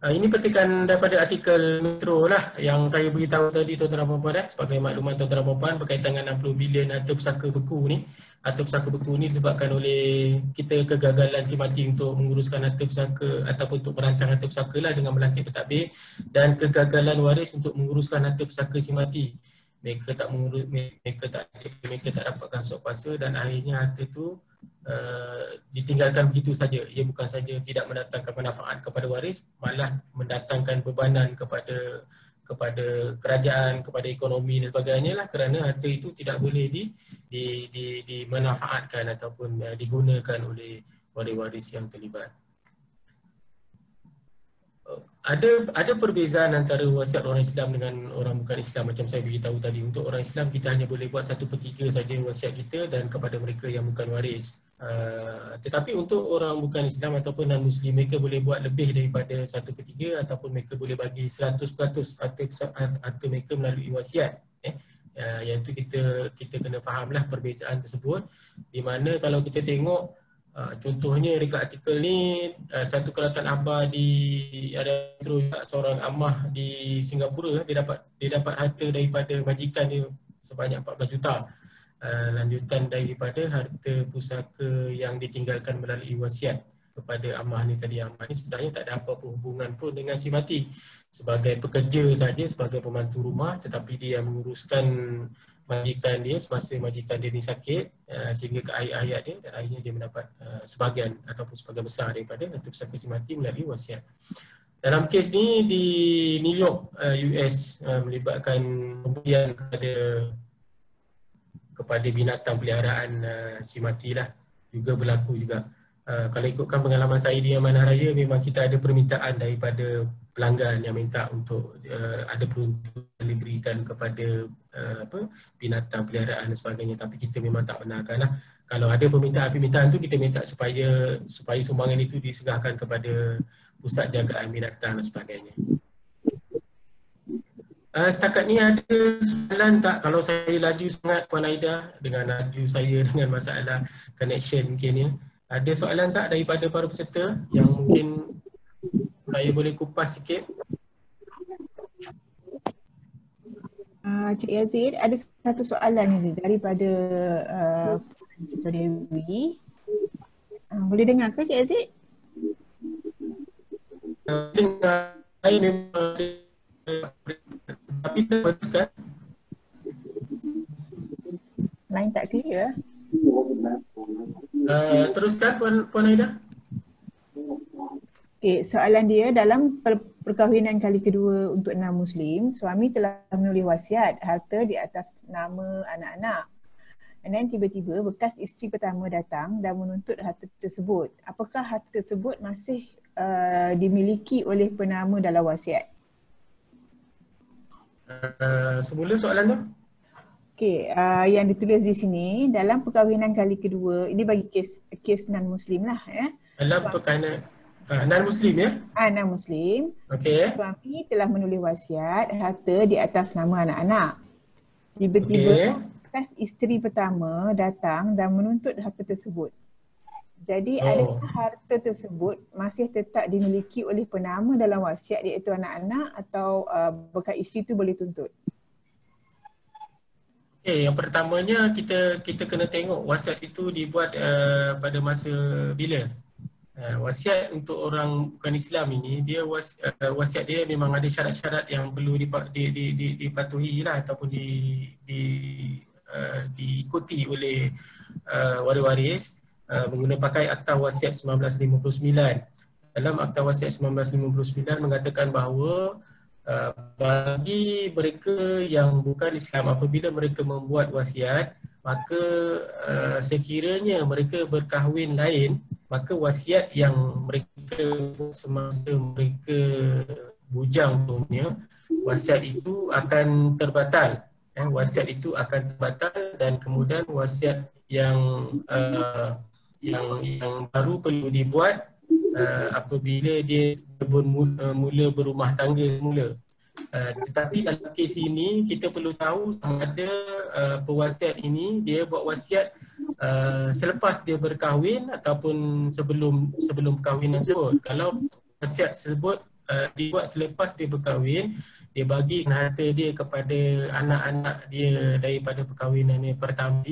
Ini petikan daripada artikel Metro lah yang saya beritahu tadi tuan-tuan dan puan-puan, sebagai makluman tuan-tuan dan puan-puan berkaitan dengan 60 bilion harta pusaka beku ni. Harta pusaka beku ni disebabkan oleh kita kegagalan si mati untuk menguruskan harta pusaka ataupun untuk merancang harta pusaka lah dengan melantik pentadbir, dan kegagalan waris untuk menguruskan harta pusaka si mati. Mereka tak mengurus, mereka tak dapatkan surat kuasa dan akhirnya harta tu ditinggalkan begitu saja. Ia bukan saja tidak mendatangkan manfaat kepada waris, malah mendatangkan bebanan kepada kerajaan, kepada ekonomi dan sebagainya lah, kerana harta itu tidak boleh dimanfaatkan ataupun digunakan oleh waris-waris yang terlibat. Ada perbezaan antara wasiat orang Islam dengan orang bukan Islam. Macam saya beritahu tadi, untuk orang Islam kita hanya boleh buat 1/3 saja wasiat kita dan kepada mereka yang bukan waris. Tetapi untuk orang bukan Islam ataupun non-Muslim, mereka boleh buat lebih daripada 1/3 ataupun mereka boleh bagi 100% harta mereka melalui wasiat. Iaitu kita kena fahamlah perbezaan tersebut, di mana kalau kita tengok contohnya dekat artikel ni, satu keratan abar ada seorang ammah di Singapura, dia dapat harta daripada majikan dia sebanyak 14 juta. Lanjutan daripada harta pusaka yang ditinggalkan melalui wasiat kepada ammah ni tadi. Ammah ni sebenarnya tak ada apa-apa hubungan pun dengan si mati, sebagai pekerja saja, sebagai pembantu rumah, tetapi dia menguruskan majikan dia semasa majikan dia ni sakit, sehingga ke ayat-ayat dia, dan akhirnya dia mendapat sebahagian ataupun sebahagian besar daripada harta pusaka si mati melalui wasiat. Dalam kes ni di New York, US, melibatkan pemberian kepada binatang peliharaan si mati lah, juga berlaku juga. Kalau ikutkan pengalaman saya di Amanah Raya, memang kita ada permintaan daripada pelanggan yang minta untuk ada peruntukan diberikan kepada binatang peliharaan dan sebagainya, tapi kita memang tak benarkan lah. Kalau ada permintaan tu, kita minta supaya sumbangan itu diserahkan kepada pusat jagaan binatang dan sebagainya. Setakat ni ada soalan tak? Kalau saya laju sangat Puan Aida, dengan laju saya dengan masalah connection mungkin ya. Ada soalan tak daripada para peserta yang mungkin saya boleh kupas sikit? Cik Yazid, ada satu soalan ni daripada Cik Dewi. Boleh dengar ke Cik Yazid? Dengar. Saya memang tapi teruskan. Line tak clear. Teruskan Puan Aida. Okay, soalan dia, dalam perkahwinan kali kedua untuk non-Muslim, suami telah menulis wasiat harta di atas nama anak-anak. And then tiba-tiba bekas isteri pertama datang dan menuntut harta tersebut. Apakah harta tersebut masih dimiliki oleh penama dalam wasiat? Semula soalan tu? Okey, yang ditulis di sini, dalam perkahwinan kali kedua, ini bagi kes non-Muslim lah ya. Dalam perkahwinan non-Muslim ya? Non-Muslim. Okey. Suami telah menulis wasiat harta di atas nama anak-anak. Tiba-tiba bekas isteri pertama datang dan menuntut harta tersebut. Jadi adakah harta tersebut masih tetap dimiliki oleh penama dalam wasiat, iaitu anak-anak, atau bekas isteri tu boleh tuntut? Yang pertamanya kita kena tengok wasiat itu dibuat pada masa bila. Wasiat untuk orang bukan Islam ini, dia wasiat dia memang ada syarat-syarat yang perlu dipatuhi lah ataupun diikuti oleh waris-waris. Pakai Akta Wasiat 1959. Dalam Akta Wasiat 1959 mengatakan bahawa bagi mereka yang bukan Islam, apabila mereka membuat wasiat, maka sekiranya mereka berkahwin lain, maka wasiat yang mereka semasa mereka bujang punya, wasiat itu akan terbatal. Wasiat itu akan terbatal dan kemudian wasiat yang baru perlu dibuat apabila dia mula berumah tangga semula. Tetapi dalam kes ini kita perlu tahu sama ada pewasiat ini dia buat wasiat selepas dia berkahwin ataupun sebelum perkahwinan tersebut. Kalau wasiat tersebut dibuat selepas dia berkahwin, dia bagi harta dia kepada anak-anak dia daripada perkahwinan yang pertama,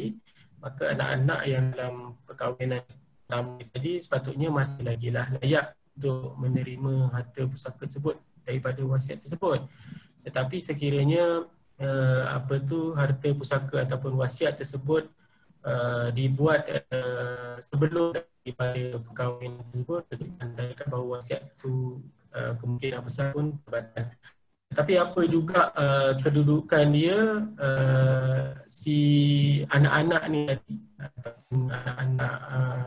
maka anak-anak yang dalam perkahwinan pertama tadi sepatutnya masih lagi lah layak untuk menerima harta pusaka tersebut daripada wasiat tersebut. Tetapi sekiranya harta pusaka ataupun wasiat tersebut dibuat sebelum daripada perkahwinan tersebut, menandakan bahawa wasiat itu kemungkinan besar pun terbatal. Tapi apa juga kedudukan dia, si anak-anak ni tadi ataupun anak-anak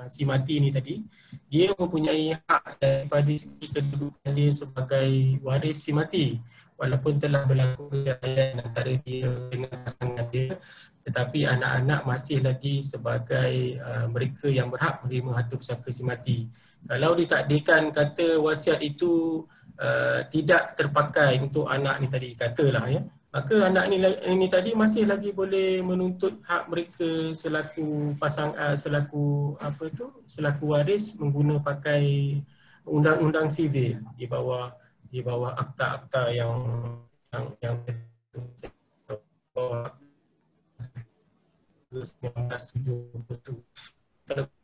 si mati ni tadi, dia mempunyai hak daripada segi kedudukan dia sebagai waris si mati. Walaupun telah berlaku perceraian antara dia dengan pasangan dia, tetapi anak-anak masih lagi sebagai mereka yang berhak menerima harta pusaka si mati. Kalau ditakdirkan kata wasiat itu tidak terpakai untuk anak ni tadi, katalah ya, maka anak ni tadi masih lagi boleh menuntut hak mereka selaku selaku waris mengguna pakai undang-undang sivil di bawah akta-akta yang 1970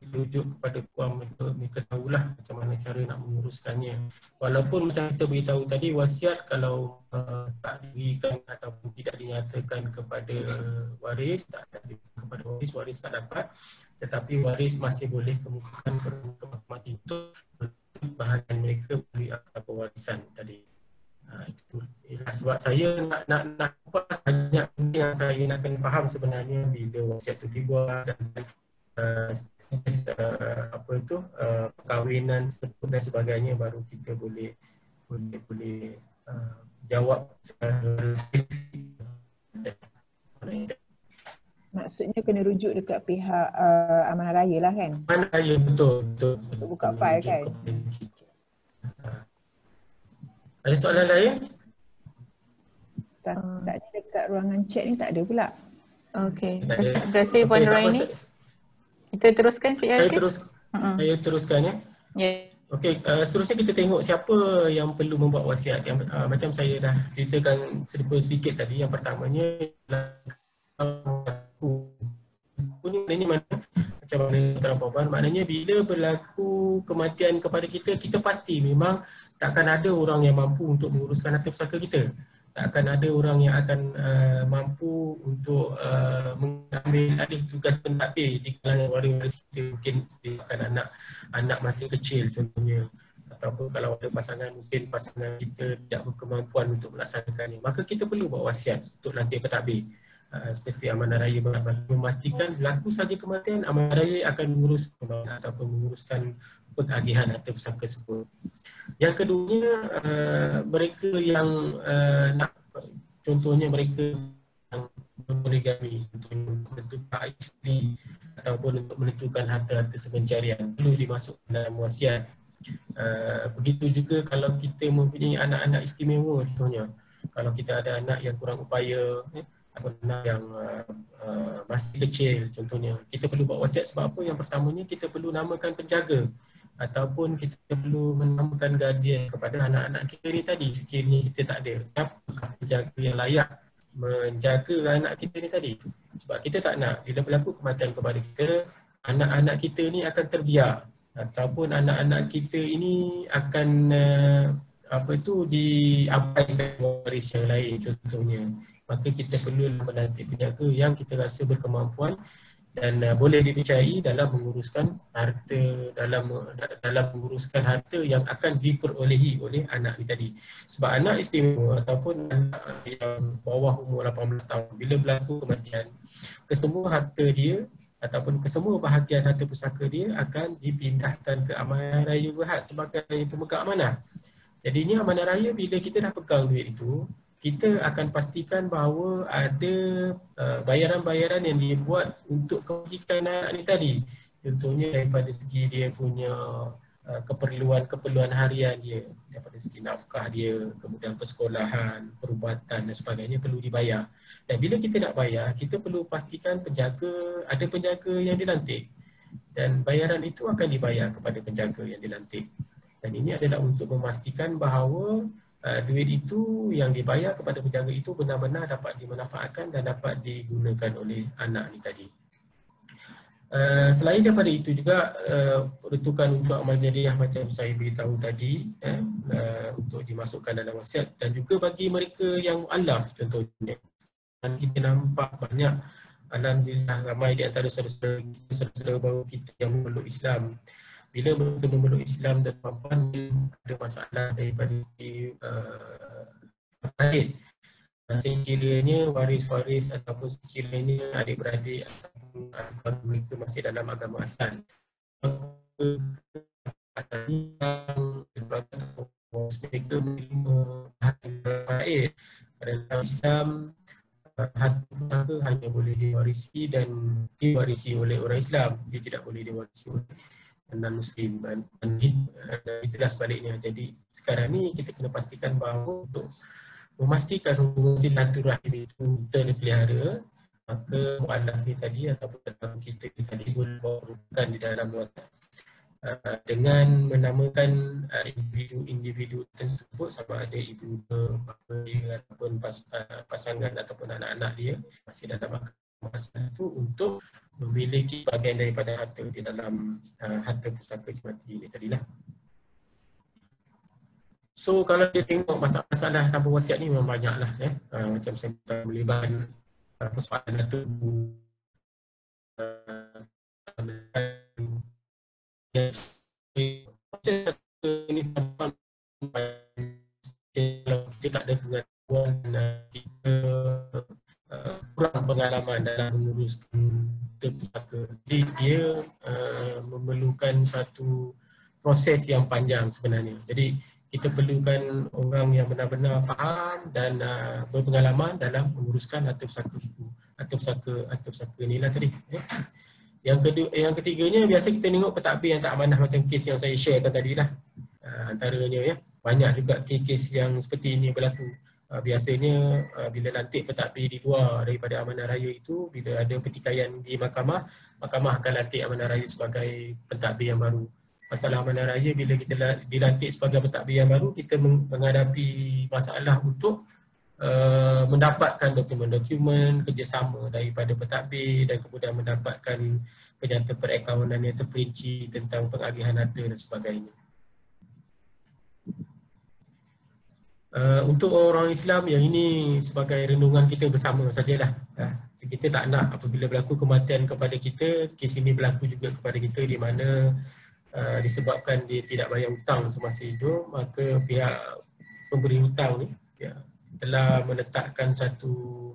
rujuk kepada puan mereka tahulah macam mana cara nak menguruskannya. Walaupun macam kita beritahu tadi, wasiat kalau tak diberikan ataupun tidak dinyatakan kepada waris, waris tak dapat, tetapi waris masih boleh kemukakan ke mahkamah untuk bahagian mereka beri akta pewarisan tadi. Itu sebab saya nak banyak yang saya nak kena faham sebenarnya bila wasiat itu dibuat dan perkahwinan dan sebagainya, baru kita boleh jawab secara spesifik. Maksudnya kena rujuk dekat pihak Amanah Raya lah kan? Amanah Raya, betul. Untuk buka file kan? Ada soalan lain? Tak ada dekat ruangan chat ni, tak ada pula. Okey. Terima kasih Puan Nuraini. Kita teruskan Cik Yazid. Saya teruskan ya. Yeah. Okey, seterusnya kita tengok siapa yang perlu membuat wasiat. Yang macam saya dah ceritakan sedikit tadi, yang pertamanya macam mana terang, maknanya bila berlaku kematian kepada kita, kita pasti memang takkan ada orang yang mampu untuk menguruskan harta pusaka kita. Tak akan ada orang yang akan mampu untuk mengambil alih tugas pentadbir di kalangan waris kita. Mungkin disebabkan anak masih kecil contohnya, ataupun kalau ada pasangan, mungkin pasangan kita tidak berkemampuan untuk melaksanakannya, maka kita perlu buat wasiat untuk lantik pentadbir. Seperti Amanah Raya memastikan berlaku saja kematian, Amanah Raya akan mengurus ataupun menguruskan pentagihan harta pusaka tersebut. Yang keduanya, mereka yang contohnya mereka yang poligami untuk menentukan isteri ataupun untuk menentukan harta-harta sepencarian perlu dimasukkan dalam wasiat. Begitu juga kalau kita mempunyai anak-anak istimewa, contohnya kalau kita ada anak yang kurang upaya atau anak yang masih kecil contohnya, kita perlu buat wasiat. Sebab apa? Yang pertamanya, kita perlu namakan penjaga ataupun kita perlu menamakan guardian kepada anak-anak kita ni tadi. Sekiranya kita tak ada, siapakah penjaga yang layak menjaga anak kita ni tadi? Sebab kita tak nak bila berlaku kematian kepada kita, anak-anak kita ni akan terbiak ataupun anak-anak kita ini akan diabaikan waris yang lain contohnya. Maka kita perlu melantik penjaga yang kita rasa berkemampuan dan boleh dipercayai dalam menguruskan harta, dalam menguruskan harta yang akan diperolehi oleh anak ni tadi. Sebab anak istimewa ataupun anak yang bawah umur 18 tahun, bila berlaku kematian, kesemua harta dia ataupun kesemua bahagian harta pusaka dia akan dipindahkan ke Amanah Raya Berhad sebagai pemegang amanah. Jadinya Amanah Raya, bila kita dah pegang duit itu, kita akan pastikan bahawa ada bayaran-bayaran yang dibuat untuk kebajikan anak ni tadi. Contohnya daripada segi dia punya keperluan harian dia, daripada segi nafkah dia, kemudian persekolahan, perubatan dan sebagainya perlu dibayar. Dan bila kita nak bayar, kita perlu pastikan ada penjaga yang dilantik. Dan bayaran itu akan dibayar kepada penjaga yang dilantik. Dan ini adalah untuk memastikan bahawa duit itu yang dibayar kepada penjaga itu benar-benar dapat dimanfaatkan dan dapat digunakan oleh anak ni tadi. Selain daripada itu juga peruntukan untuk amal jariah macam saya beritahu tadi, untuk dimasukkan dalam wasiat, dan juga bagi mereka yang mu'allaf contohnya. Dan kita nampak banyak, alhamdulillah, ramai di antara saudara-saudara baru kita yang memeluk Islam. Bila mereka memeluk Islam dan perempuan ada masalah daripada lain, sekiranya waris-waris ataupun sekiranya adik-beradik ataupun mereka masih dalam agama asal, mereka menerima hati rakyat. Dalam Islam, harta pusaka hanya boleh diwarisi dan diwarisi oleh orang Islam, dia tidak boleh diwarisi oleh non-Muslim, dan itulah sebaliknya. Jadi sekarang ni kita kena pastikan bahawa untuk memastikan hubungan silaturahim itu terpelihara, maka mu'allaf ni tadi ataupun tetamu kita ni tadi boleh merupakan di dalam wasiat dengan menamakan individu-individu tersebut, sama ada ibu bapa dia ataupun pasangan ataupun anak-anak dia masih dalam masa itu untuk memiliki bahagian daripada harta di dalam harta pusaka semati ini tadilah. So kalau dia tengok masalah tanpa wasiat ni memang banyak lah, macam saya melibatkan persoalan harta kita tak ada pengetahuan, kita kurang pengalaman dalam menguruskan pusaka. Jadi dia memerlukan satu proses yang panjang sebenarnya. Jadi kita perlukan orang yang benar-benar faham dan berpengalaman dalam menguruskan harta pusaka buku, harta pusaka ni lah tadi. Yang ketiganya, biasa kita tengok pentadbir yang tak amanah macam kes yang saya sharekan tadi lah. Antaranya banyak juga kes-kes yang seperti ini berlaku. Biasanya bila lantik pentadbir di luar daripada amanah raya itu, bila ada pertikaian di mahkamah, mahkamah akan lantik amanah raya sebagai pentadbir yang baru. Masalah amanah raya, bila kita dilantik sebagai pentadbir yang baru, kita menghadapi masalah untuk mendapatkan dokumen-dokumen kerjasama daripada pentadbir dan kemudian mendapatkan penyata perakauntan yang terperinci tentang pengagihan harta dan sebagainya. Untuk orang Islam, yang ini sebagai renungan kita bersama sajalah. Kita tak nak apabila berlaku kematian kepada kita, kes ini berlaku juga kepada kita, di mana disebabkan dia tidak bayar hutang semasa hidup, maka pihak pemberi hutang ni telah meletakkan satu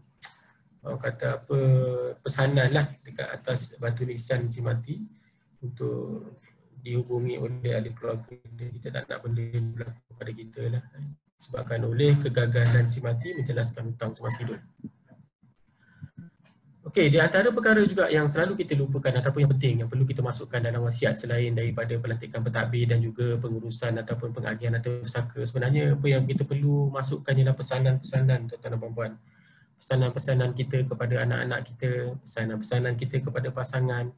pesanan lah dekat atas batu nisan si mati untuk dihubungi oleh ahli keluarga. Kita tak nak benda yang berlaku kepada kita lah, sebabkan oleh kegagalan si mati menjelaskan hutang semasa hidup. Okey, di antara perkara juga yang selalu kita lupakan ataupun yang penting yang perlu kita masukkan dalam wasiat selain daripada pelantikan pentadbir dan juga pengurusan ataupun pengagihan atau pusaka, sebenarnya apa yang kita perlu masukkan ialah pesanan-pesanan tuan-tuan dan puan-puan. Pesanan-pesanan kita kepada anak-anak kita, pesanan-pesanan kita kepada pasangan,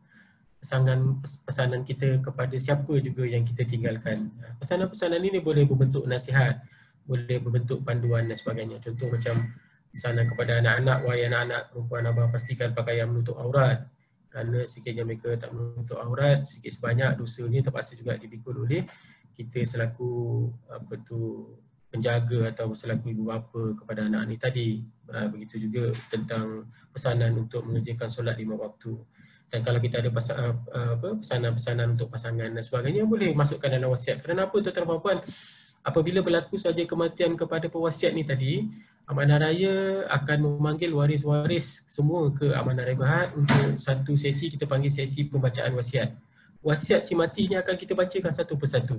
pesanan kita kepada siapa juga yang kita tinggalkan. Pesanan-pesanan ini boleh berbentuk nasihat, boleh berbentuk panduan dan sebagainya. Contoh macam pesanan kepada anak-anak, wahai anak-anak perempuan, abang pastikan pakaian menutup aurat. Kerana sekiranya mereka tak menutup aurat, sikit sebanyak dosanya terpaksa juga dipikul oleh kita selaku penjaga atau selaku ibu bapa kepada anak ni tadi. Begitu juga tentang pesanan untuk mengerjakan solat 5 waktu. Dan kalau kita ada pesanan-pesanan untuk pasangan dan sebagainya, boleh masukkan dalam wasiat. Kerana apa tuan-tuan dan puan-puan? Apabila berlaku saja kematian kepada pewasiat ni tadi, amanah raya akan memanggil waris-waris semua ke amanah raya Berhad untuk satu sesi, kita panggil sesi pembacaan wasiat. Wasiat si mati ni akan kita bacakan satu persatu.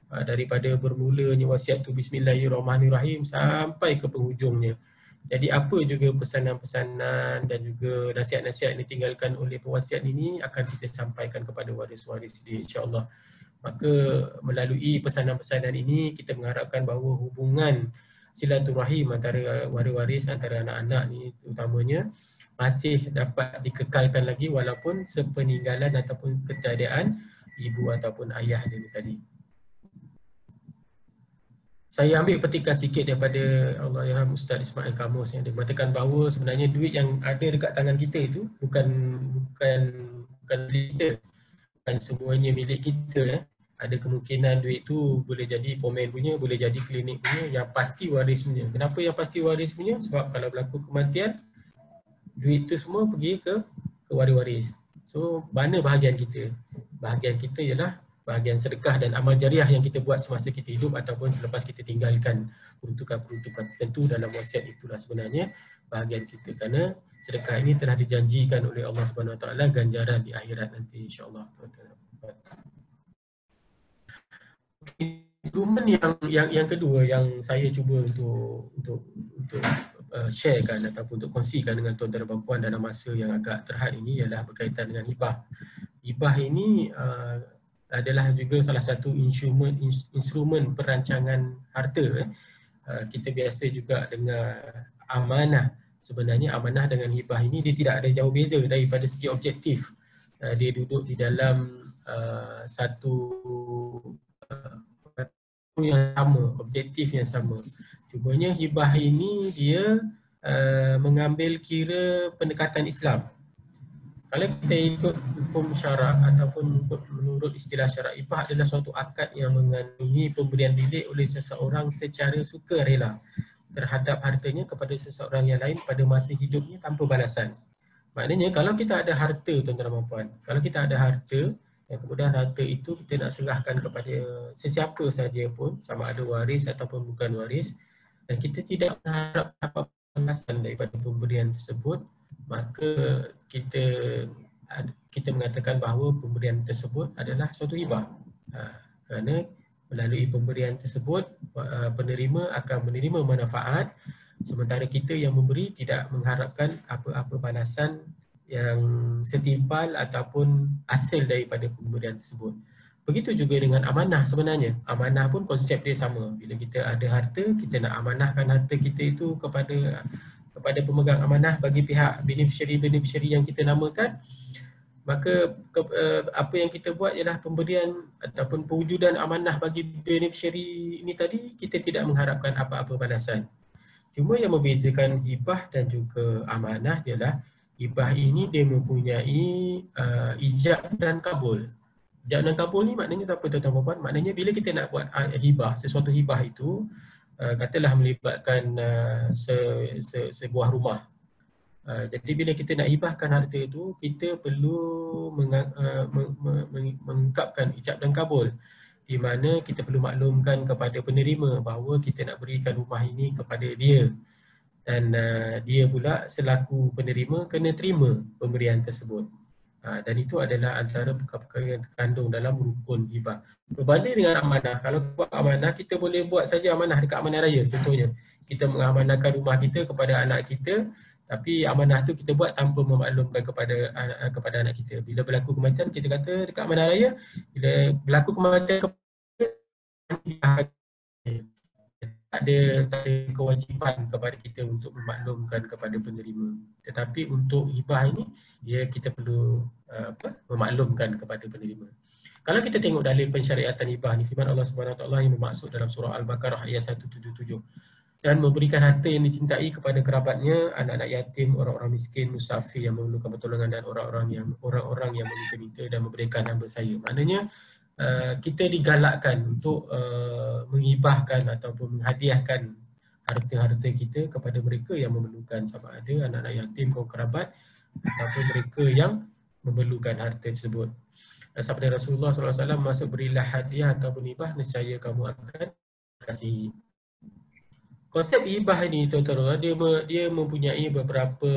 Daripada bermulanya wasiat tu Bismillahirrahmanirrahim sampai ke penghujungnya. Jadi apa juga pesanan-pesanan dan juga nasihat-nasihat yang ditinggalkan oleh pewasiat ini akan kita sampaikan kepada waris-waris dia, insya-Allah. Maka melalui pesanan-pesanan ini kita mengharapkan bahawa hubungan silaturahim antara waris-waris, antara anak-anak ni utamanya masih dapat dikekalkan lagi walaupun sepeninggalan ataupun ketiadaan ibu ataupun ayah dia ni tadi. saya ambil petikan sikit daripada Allahyarham Ustaz Ismail Kamus yang dia mengatakan bahawa sebenarnya duit yang ada dekat tangan kita itu bukan kita, bukan semuanya milik kita. Ada kemungkinan duit tu boleh jadi pomen punya, boleh jadi klinik punya, yang pasti waris punya. Kenapa yang pasti waris punya? Sebab kalau berlaku kematian, duit tu semua pergi ke waris-waris. So mana bahagian kita? Bahagian kita ialah bahagian sedekah dan amal jariah yang kita buat semasa kita hidup ataupun selepas kita tinggalkan peruntukan-peruntukan tertentu. Dalam wasiat itulah sebenarnya bahagian kita, kerana sedekah ini telah dijanjikan oleh Allah Subhanahu Wa Taala ganjaran di akhirat nanti, insya-Allah. Instrumen yang kedua yang saya cuba untuk sharekan ataupun untuk kongsikan dengan tuan-tuan dan puan dalam masa yang agak terhad ini ialah berkaitan dengan hibah. Hibah ini adalah juga salah satu instrumen perancangan harta. Kita biasa juga dengar amanah. Sebenarnya amanah dengan hibah ini dia tidak ada jauh beza daripada segi objektif. Dia duduk di dalam satu yang sama, objektif yang sama. Cumanya hibah ini dia mengambil kira pendekatan Islam. Kalau kita ikut hukum syarak ataupun menurut istilah syarak, hibah adalah suatu akad yang mengandungi pemberian bilik oleh seseorang secara sukarela terhadap hartanya kepada seseorang yang lain pada masa hidupnya tanpa balasan. Maknanya kalau kita ada harta, tuan-tuan dan puan, kalau kita ada harta dan kemudian harta itu kita nak serahkan kepada sesiapa saja pun, sama ada waris ataupun bukan waris, dan kita tidak mengharap apa balasan daripada pemberian tersebut, maka kita mengatakan bahawa pemberian tersebut adalah suatu hibah. Kerana melalui pemberian tersebut penerima akan menerima manfaat, sementara kita yang memberi tidak mengharapkan apa-apa balasan yang setimpal ataupun hasil daripada pemberian tersebut. Begitu juga dengan amanah sebenarnya. Amanah pun konsep dia sama. Bila kita ada harta, kita nak amanahkan harta kita itu kepada pemegang amanah bagi pihak beneficiary yang kita namakan, maka apa yang kita buat ialah pemberian ataupun pewujudan amanah bagi beneficiary ini tadi, kita tidak mengharapkan apa-apa balasan. Cuma yang membezakan hibah dan juga amanah ialah hibah ini dia mempunyai ijab dan kabul. Ijab dan kabul ni maknanya apa tuan-tuan puan? Maknanya bila kita nak buat hibah, sesuatu hibah itu katalah melibatkan sebuah rumah. Jadi bila kita nak hibahkan harta itu, kita perlu mengungkapkan ijab dan kabul, di mana kita perlu maklumkan kepada penerima bahawa kita nak berikan rumah ini kepada dia, dan dia pula selaku penerima kena terima pemberian tersebut. Dan itu adalah antara perkara-perkara yang terkandung dalam rukun hibah. Berbanding dengan amanah, kalau buat amanah, kita boleh buat saja amanah dekat amanah raya. Contohnya, kita mengamanahkan rumah kita kepada anak kita, tapi amanah tu kita buat tanpa memaklumkan kepada anak kita. Bila berlaku kematian, kita kata dekat amanah raya, bila berlaku kematian tak ada kewajipan kepada kita untuk memaklumkan kepada penerima. Tetapi untuk hibah ini, kita perlu memaklumkan kepada penerima. Kalau kita tengok dalil pensyariatan hibah ni, firman Allah Subhanahu Wa Taala yang bermaksud dalam surah Al-Baqarah ayat 177, dan memberikan harta yang dicintai kepada kerabatnya, anak-anak yatim, orang-orang miskin, musafir yang memerlukan pertolongan, dan orang-orang yang meminta-minta dan memberikan hamba saya. Maknanya kita digalakkan untuk menghibahkan ataupun menghadiahkan harta-harta kita kepada mereka yang memerlukan, sama ada anak-anak yatim, kaum kerabat, ataupun mereka yang memerlukan harta tersebut. Sabda Rasulullah SAW, masuk berilah hadiah ataupun hibah, nescaya kamu akan kasih. Konsep hibah ini, tuan-tuan, dia mempunyai beberapa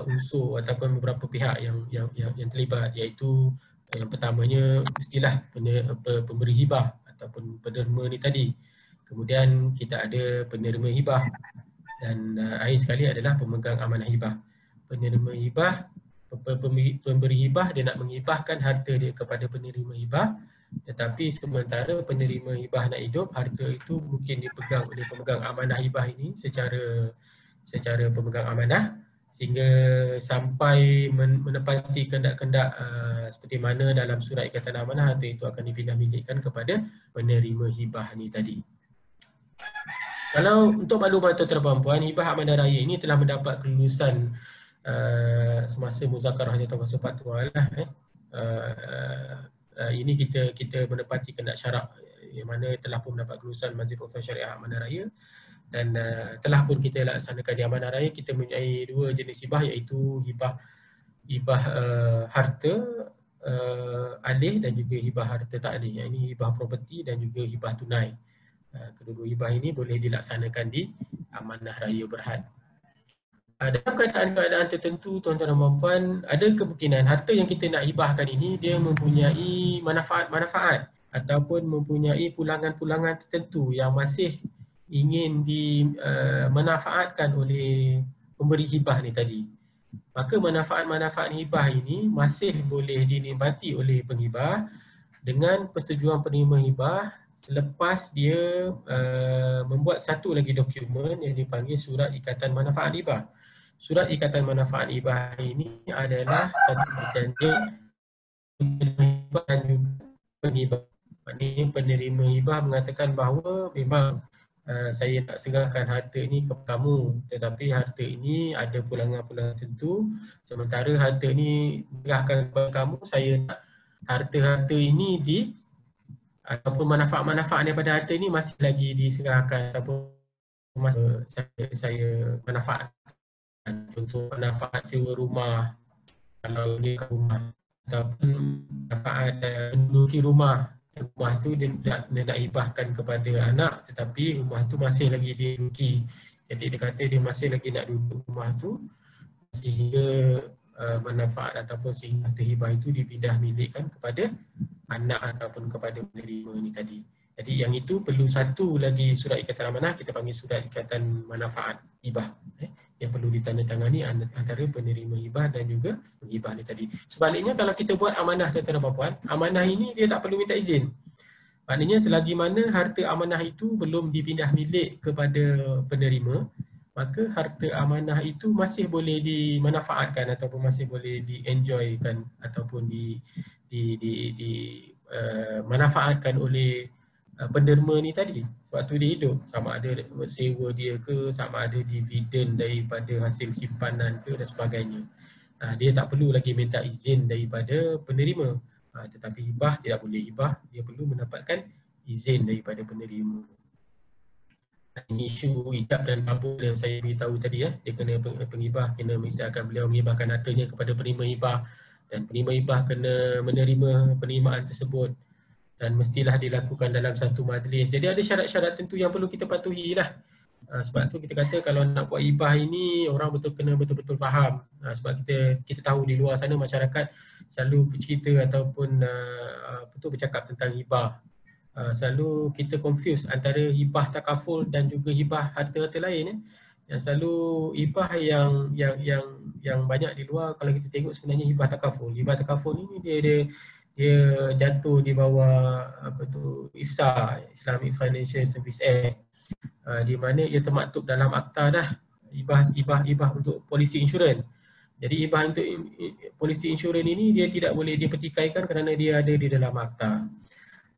unsur ataupun beberapa pihak yang terlibat, iaitu yang pertamanya istilah pemberi hibah ataupun penerima ni tadi. Kemudian kita ada penerima hibah, dan akhir sekali adalah pemegang amanah hibah. Penerima hibah, pemberi hibah, dia nak menghibahkan harta dia kepada penerima hibah, tetapi sementara penerima hibah nak hidup, harta itu mungkin dipegang oleh pemegang amanah hibah ini secara pemegang amanah, sehingga sampai menepati kendak-kendak seperti mana dalam surat ikatan amanah, harta itu akan dipindah milikkan kepada penerima hibah ni tadi. Kalau untuk makluman tuan-tuan dan puan, hibah amanah raya ini telah mendapat kelulusan semasa muzakarah Tuan Kuasa Fatwa lah. Ini kita menepati kehendak syarak yang mana telah pun mendapat kelulusan Majlis Peraturan Syariah Amanah Raya, dan telah pun kita laksanakan di Amanah Raya. Kita mempunyai dua jenis hibah, iaitu hibah harta alih dan juga hibah harta tak alih. Yang ini hibah properti dan juga hibah tunai. Kedua-dua hibah ini boleh dilaksanakan di Amanah Raya Berhad. Dalam keadaan-keadaan tertentu, tuan-tuan dan puan, ada kemungkinan harta yang kita nak hibahkan ini dia mempunyai manfaat-manfaat ataupun mempunyai pulangan-pulangan tertentu yang masih ingin dimanfaatkan oleh pemberi hibah ni tadi. Maka manfaat-manfaat hibah ini masih boleh dinikmati oleh penghibah dengan persetujuan penerima hibah selepas dia membuat satu lagi dokumen yang dipanggil Surat Ikatan Manfaat Hibah. Surat Ikatan Manfaat Hibah ini adalah satu perjanjian hibah dan juga penghibah. Maknanya penerima hibah mengatakan bahawa memang saya tak serahkan harta ini kepada kamu, tetapi harta ini ada pulangan-pulangan tertentu. Sementara harta ini serahkan kepada kamu, saya nak harta-harta ini ataupun manfaat-manfaat daripada harta ini masih lagi diserahkan ataupun saya manfaat. Contoh manfaat sewa rumah, kalau ni rumah, ataupun manfaat menduduki rumah. Rumah tu dia nak hibahkan kepada anak, tetapi rumah tu masih lagi dia duduki. Jadi dia kata dia masih lagi nak duduk rumah tu sehingga manfaat ataupun sehingga terhibah itu dipindah milikkan kepada anak ataupun kepada penerima ni tadi. Jadi yang itu perlu satu lagi surat ikatan amanah, kita panggil surat ikatan manfaat hibah, yang perlu ditandatangani antara penerima hibah dan juga penghibah ni tadi. Sebaliknya kalau kita buat amanah tuan-tuan dan puan, amanah ini dia tak perlu minta izin. Maknanya selagi mana harta amanah itu belum dipindah milik kepada penerima, maka harta amanah itu masih boleh dimanfaatkan ataupun masih boleh di-enjoykan ataupun manfaatkan oleh penderma ni tadi waktu dia hidup, sama ada sewa dia ke, sama ada dividen daripada hasil simpanan ke dan sebagainya. Dia tak perlu lagi minta izin daripada penerima. Tetapi hibah tidak boleh. Hibah dia perlu mendapatkan izin daripada penerima. Ini isu ijab dan kabul yang saya beritahu tadi, dia kena penghibah kena mengisyaratkan beliau menghibahkan hartanya kepada penerima hibah, dan penerima hibah kena menerima penerimaan tersebut dan mestilah dilakukan dalam satu majlis. Jadi ada syarat-syarat tentu yang perlu kita patuhi lah. Sebab tu kita kata kalau nak buat hibah ini orang kena betul-betul faham. Sebab kita tahu di luar sana masyarakat selalu bercerita ataupun bercakap tentang hibah. Selalu kita confuse antara hibah takaful dan juga hibah harta-harta lain. Yang selalu hibah yang banyak di luar, kalau kita tengok sebenarnya hibah takaful. Hibah takaful ini dia jatuh di bawah IFSA, Islamic Financial Service Act, di mana ia termaktub dalam akta dah, hibah untuk polisi insurans. Jadi hibah untuk polisi insurans ini dia tidak boleh dipertikaikan kerana dia ada di dalam akta.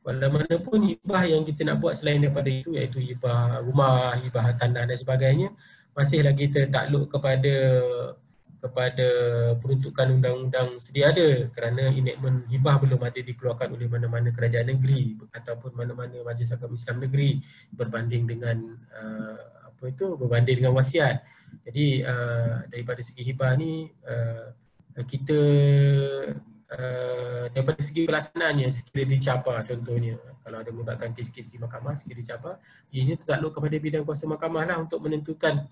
Walaupun hibah yang kita nak buat selain daripada itu, iaitu hibah rumah, hibah tanah dan sebagainya, masih lagi tertakluk kepada peruntukan undang-undang sedia ada, kerana enactment hibah belum ada dikeluarkan oleh mana-mana kerajaan negeri ataupun mana-mana majlis agama Islam negeri berbanding dengan berbanding dengan wasiat. Jadi daripada segi hibah ni kita daripada segi pelaksanaannya sekiranya dicabar, contohnya kalau ada melibatkan kes-kes di mahkamah, sekiranya dicabar, ianya tertakluk kepada bidang kuasa mahkamah lah untuk menentukan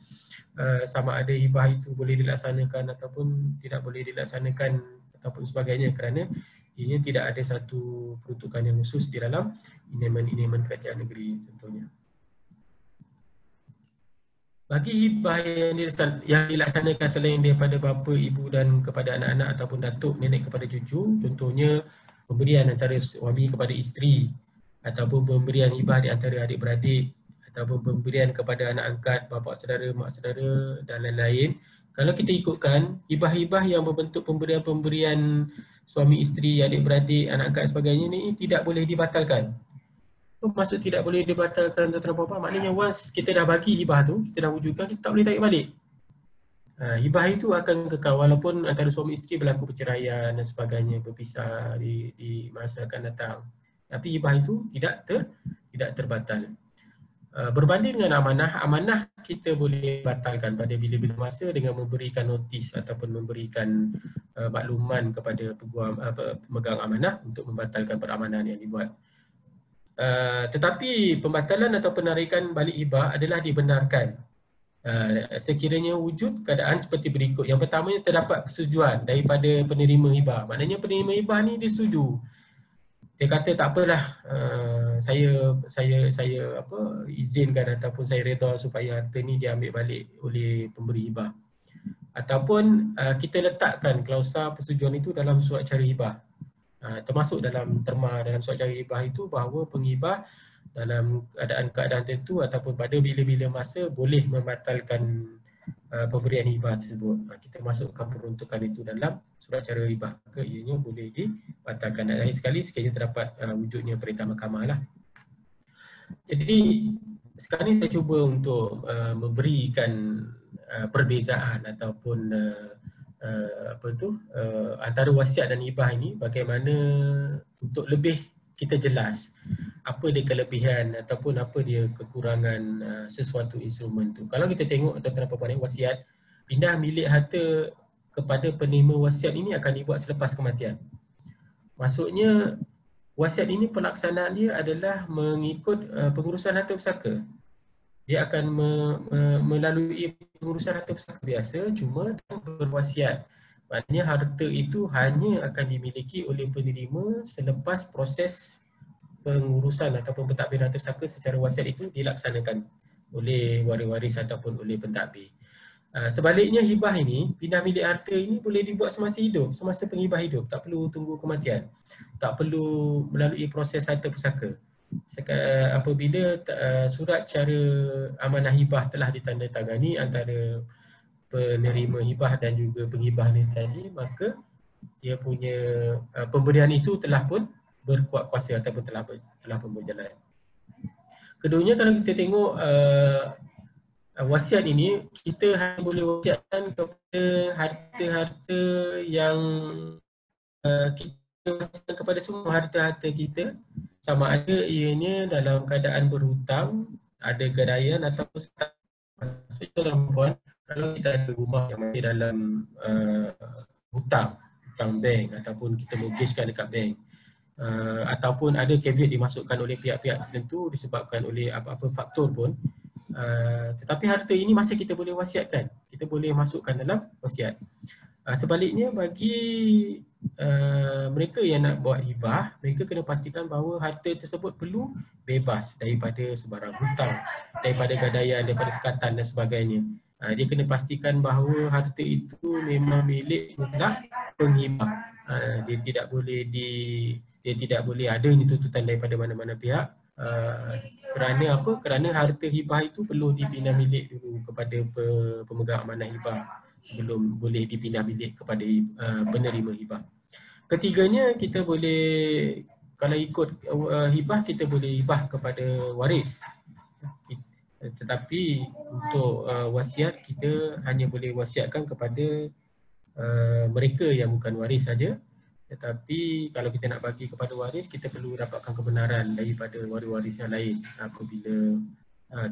sama ada hibah itu boleh dilaksanakan ataupun tidak boleh dilaksanakan ataupun sebagainya, kerana ianya tidak ada satu peruntukan yang khusus di dalam enactment kerajaan negeri contohnya. Bagi hibah yang dilaksanakan selain daripada bapa, ibu dan kepada anak-anak ataupun datuk, nenek kepada cucu, contohnya pemberian antara suami kepada isteri, ataupun pemberian hibah di antara adik-beradik, ataupun pemberian kepada anak angkat, bapa saudara, mak saudara dan lain-lain. Kalau kita ikutkan, hibah-hibah yang berbentuk pemberian-pemberian suami isteri, adik-beradik, anak angkat sebagainya ni tidak boleh dibatalkan. Maksud tidak boleh dibatalkan tuan-tuan dan puan-puan, maknanya once kita dah bagi hibah tu, kita dah wujudkan, kita tak boleh tarik balik. Hibah itu akan kekal walaupun antara suami isteri berlaku perceraian dan sebagainya, berpisah di masa akan datang. Tapi hibah itu tidak terbatal. Berbanding dengan amanah kita boleh batalkan pada bila-bila masa dengan memberikan notis ataupun memberikan makluman kepada pemegang amanah untuk membatalkan peramanan yang dibuat. Tetapi pembatalan atau penarikan balik hibah adalah dibenarkan sekiranya wujud keadaan seperti berikut. Yang pertamanya, terdapat persetujuan daripada penerima hibah. Maknanya penerima hibah ni dia setuju. Dia kata tak apalah, saya izinkan ataupun saya reda supaya harta ni diambil balik oleh pemberi hibah. Ataupun kita letakkan klausa persetujuan itu dalam surat cara hibah. Termasuk dalam terma dalam surat cara hibah itu bahawa penghibah dalam keadaan tertentu ataupun pada bila-bila masa boleh membatalkan pemberian hibah tersebut. Kita masukkan peruntukan itu dalam surat cara hibah, maka ianya boleh dibatalkan. Dan lagi sekali sekiranya terdapat wujudnya perintah mahkamah lah. Jadi sekarang ni saya cuba untuk memberikan perbezaan ataupun antara wasiat dan hibah ini, bagaimana untuk lebih kita jelas apa dia kelebihan ataupun apa dia kekurangan sesuatu instrumen tu. Kalau kita tengok tuan-tuan dan puan-puan, wasiat, pindah milik harta kepada penerima wasiat ini akan dibuat selepas kematian. Maksudnya wasiat ini pelaksanaan dia adalah mengikut pengurusan harta pusaka. Dia akan melalui pengurusan harta pusaka biasa, cuma berwasiat. Maknanya harta itu hanya akan dimiliki oleh penerima selepas proses pengurusan ataupun pentadbiran harta pusaka secara wasiat itu dilaksanakan oleh waris-waris ataupun oleh pentadbir. Sebaliknya hibah ini, pindah milik harta ini boleh dibuat semasa hidup, semasa penghibah hidup, tak perlu tunggu kematian, tak perlu melalui proses harta pusaka. Apabila surat cara amanah hibah telah ditandatangani antara penerima hibah dan juga penghibah ni tadi, maka dia punya pemberian itu telah pun berkuat kuasa ataupun telah pun berjalan. Keduanya, kalau kita tengok wasiat ini, kita hanya boleh wasiatkan kepada harta-harta yang kita wasiatkan kepada semua harta-harta kita, sama ada ianya dalam keadaan berhutang, ada gadaian ataupun setara. Maksudnya dalam puan, kalau kita ada rumah yang masih dalam hutang bank ataupun kita mortgagekan dekat bank, ataupun ada caveat dimasukkan oleh pihak-pihak tertentu disebabkan oleh apa-apa faktor pun, tetapi harta ini masih kita boleh wasiatkan, kita boleh masukkan dalam wasiat. Sebaliknya bagi mereka yang nak buat hibah, mereka kena pastikan bahawa harta tersebut perlu bebas daripada sebarang hutang, daripada gadaian, daripada sekatan dan sebagainya. Dia kena pastikan bahawa harta itu memang milik mutlak penghibah. Dia tidak boleh ada tuntutan daripada mana-mana pihak. Kerana apa? Kerana harta hibah itu perlu dipindah milik dulu kepada pemegang amanah hibah sebelum boleh dipindah milik kepada penerima hibah. Ketiganya, kita boleh, kalau ikut hibah, kita boleh hibah kepada waris. Tetapi untuk wasiat, kita hanya boleh wasiatkan kepada mereka yang bukan waris saja. Tetapi kalau kita nak bagi kepada waris, kita perlu dapatkan kebenaran daripada waris-waris yang lain apabila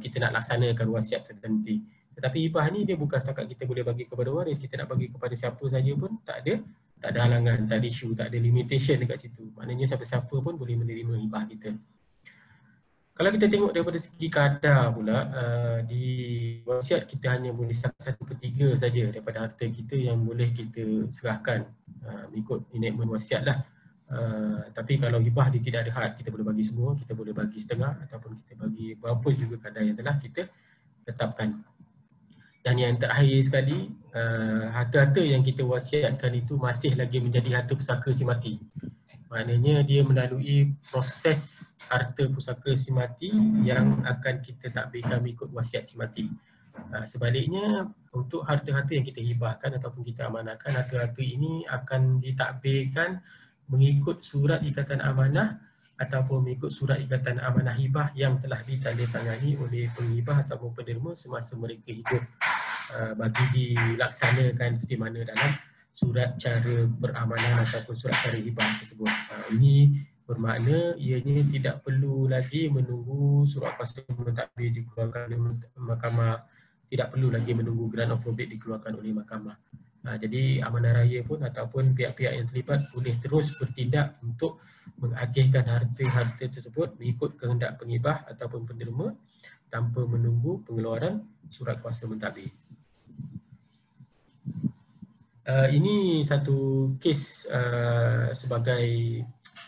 kita nak laksanakan wasiat tertentu. Tetapi hibah ni dia bukan setakat kita boleh bagi kepada waris, kita nak bagi kepada siapa saja pun tak ada halangan, tak ada isu, tak ada limitation dekat situ. Maknanya siapa-siapa pun boleh menerima hibah kita. Kalau kita tengok daripada segi kadar pula, di wasiat kita hanya boleh 1/3 saja daripada harta kita yang boleh kita serahkan mengikut enactment wasiat lah. Tapi kalau hibah dia tidak ada had, kita boleh bagi semua, kita boleh bagi setengah ataupun kita bagi berapa juga kadar yang telah kita tetapkan. Dan yang terakhir sekali, harta-harta yang kita wasiatkan itu masih lagi menjadi harta pusaka si mati. Maknanya dia melalui proses harta pusaka si mati yang akan kita takbirkan mengikut wasiat si mati. Sebaliknya, untuk harta-harta yang kita hibahkan ataupun kita amanahkan, harta-harta ini akan ditakbirkan mengikut surat ikatan amanah ataupun mengikut surat ikatan amanah hibah yang telah ditandatangani oleh penghibah ataupun penerima semasa mereka hidup, bagi dilaksanakan seperti mana dalam surat cara beramanah ataupun surat cara hibah tersebut. Ini bermakna ianya tidak perlu lagi menunggu surat kuasa mentadbir dikeluarkan oleh mahkamah, tidak perlu lagi menunggu grant of probate dikeluarkan oleh mahkamah. Jadi amanah raya pun ataupun pihak-pihak yang terlibat boleh terus bertindak untuk mengagihkan harta-harta tersebut mengikut kehendak penghibah ataupun penerima tanpa menunggu pengeluaran surat kuasa mentadbir. Ini satu kes sebagai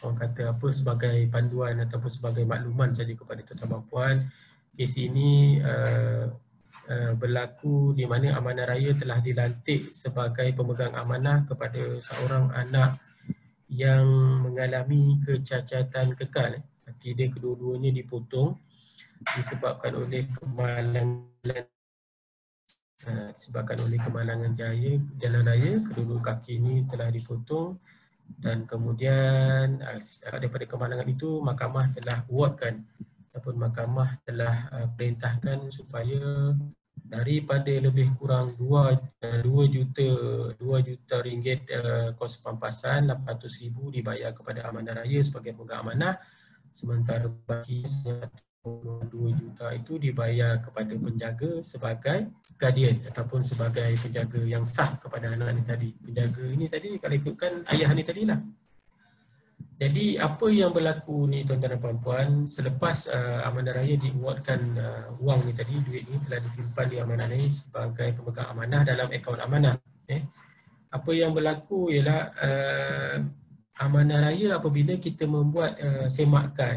orang kata apa, sebagai panduan ataupun sebagai makluman saja kepada tuan-tuan dan puan. Kes ini berlaku di mana amanah raya telah dilantik sebagai pemegang amanah kepada seorang anak yang mengalami kecacatan kekal, tapi dia kedua-duanya dipotong disebabkan oleh kemalangan jalan raya. Kedua-dua kaki ini telah dipotong dan kemudian daripada kemalangan itu mahkamah telah awardkan ataupun mahkamah telah perintahkan supaya daripada lebih kurang 2 juta ringgit kos pampasan, 800,000 dibayar kepada amanah raya sebagai pemegang amanah, sementara baki 2 juta itu dibayar kepada penjaga sebagai guardian ataupun sebagai penjaga yang sah kepada anak ni tadi. Penjaga ini tadi kalau ikutkan ayah ni tadilah. Jadi apa yang berlaku ni tuan-tuan dan puan-puan, selepas amanah raya diawardkan wang ni tadi, duit ni telah disimpan di amanah ni sebagai pemegang amanah dalam akaun amanah. Apa yang berlaku ialah amanah raya apabila kita membuat semakan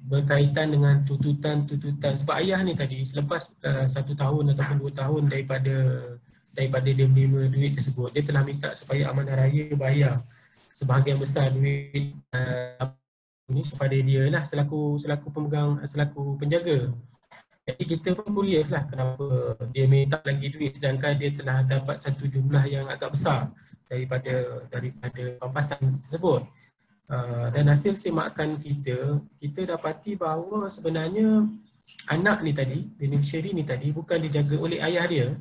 berkaitan dengan tuntutan sebab ayah ni tadi selepas 1 tahun ataupun 2 tahun daripada dia menerima duit tersebut, dia telah minta supaya amanah raya bayar sebahagian besar duit ini kepada dia lah selaku pemegang, selaku penjaga. Jadi kita pun curious lah kenapa dia minta lagi duit sedangkan dia telah dapat satu jumlah yang agak besar daripada pampasan tersebut. Dan hasil semakan kita dapati bahawa sebenarnya anak ni tadi, beneficiary ni tadi bukan dijaga oleh ayah dia,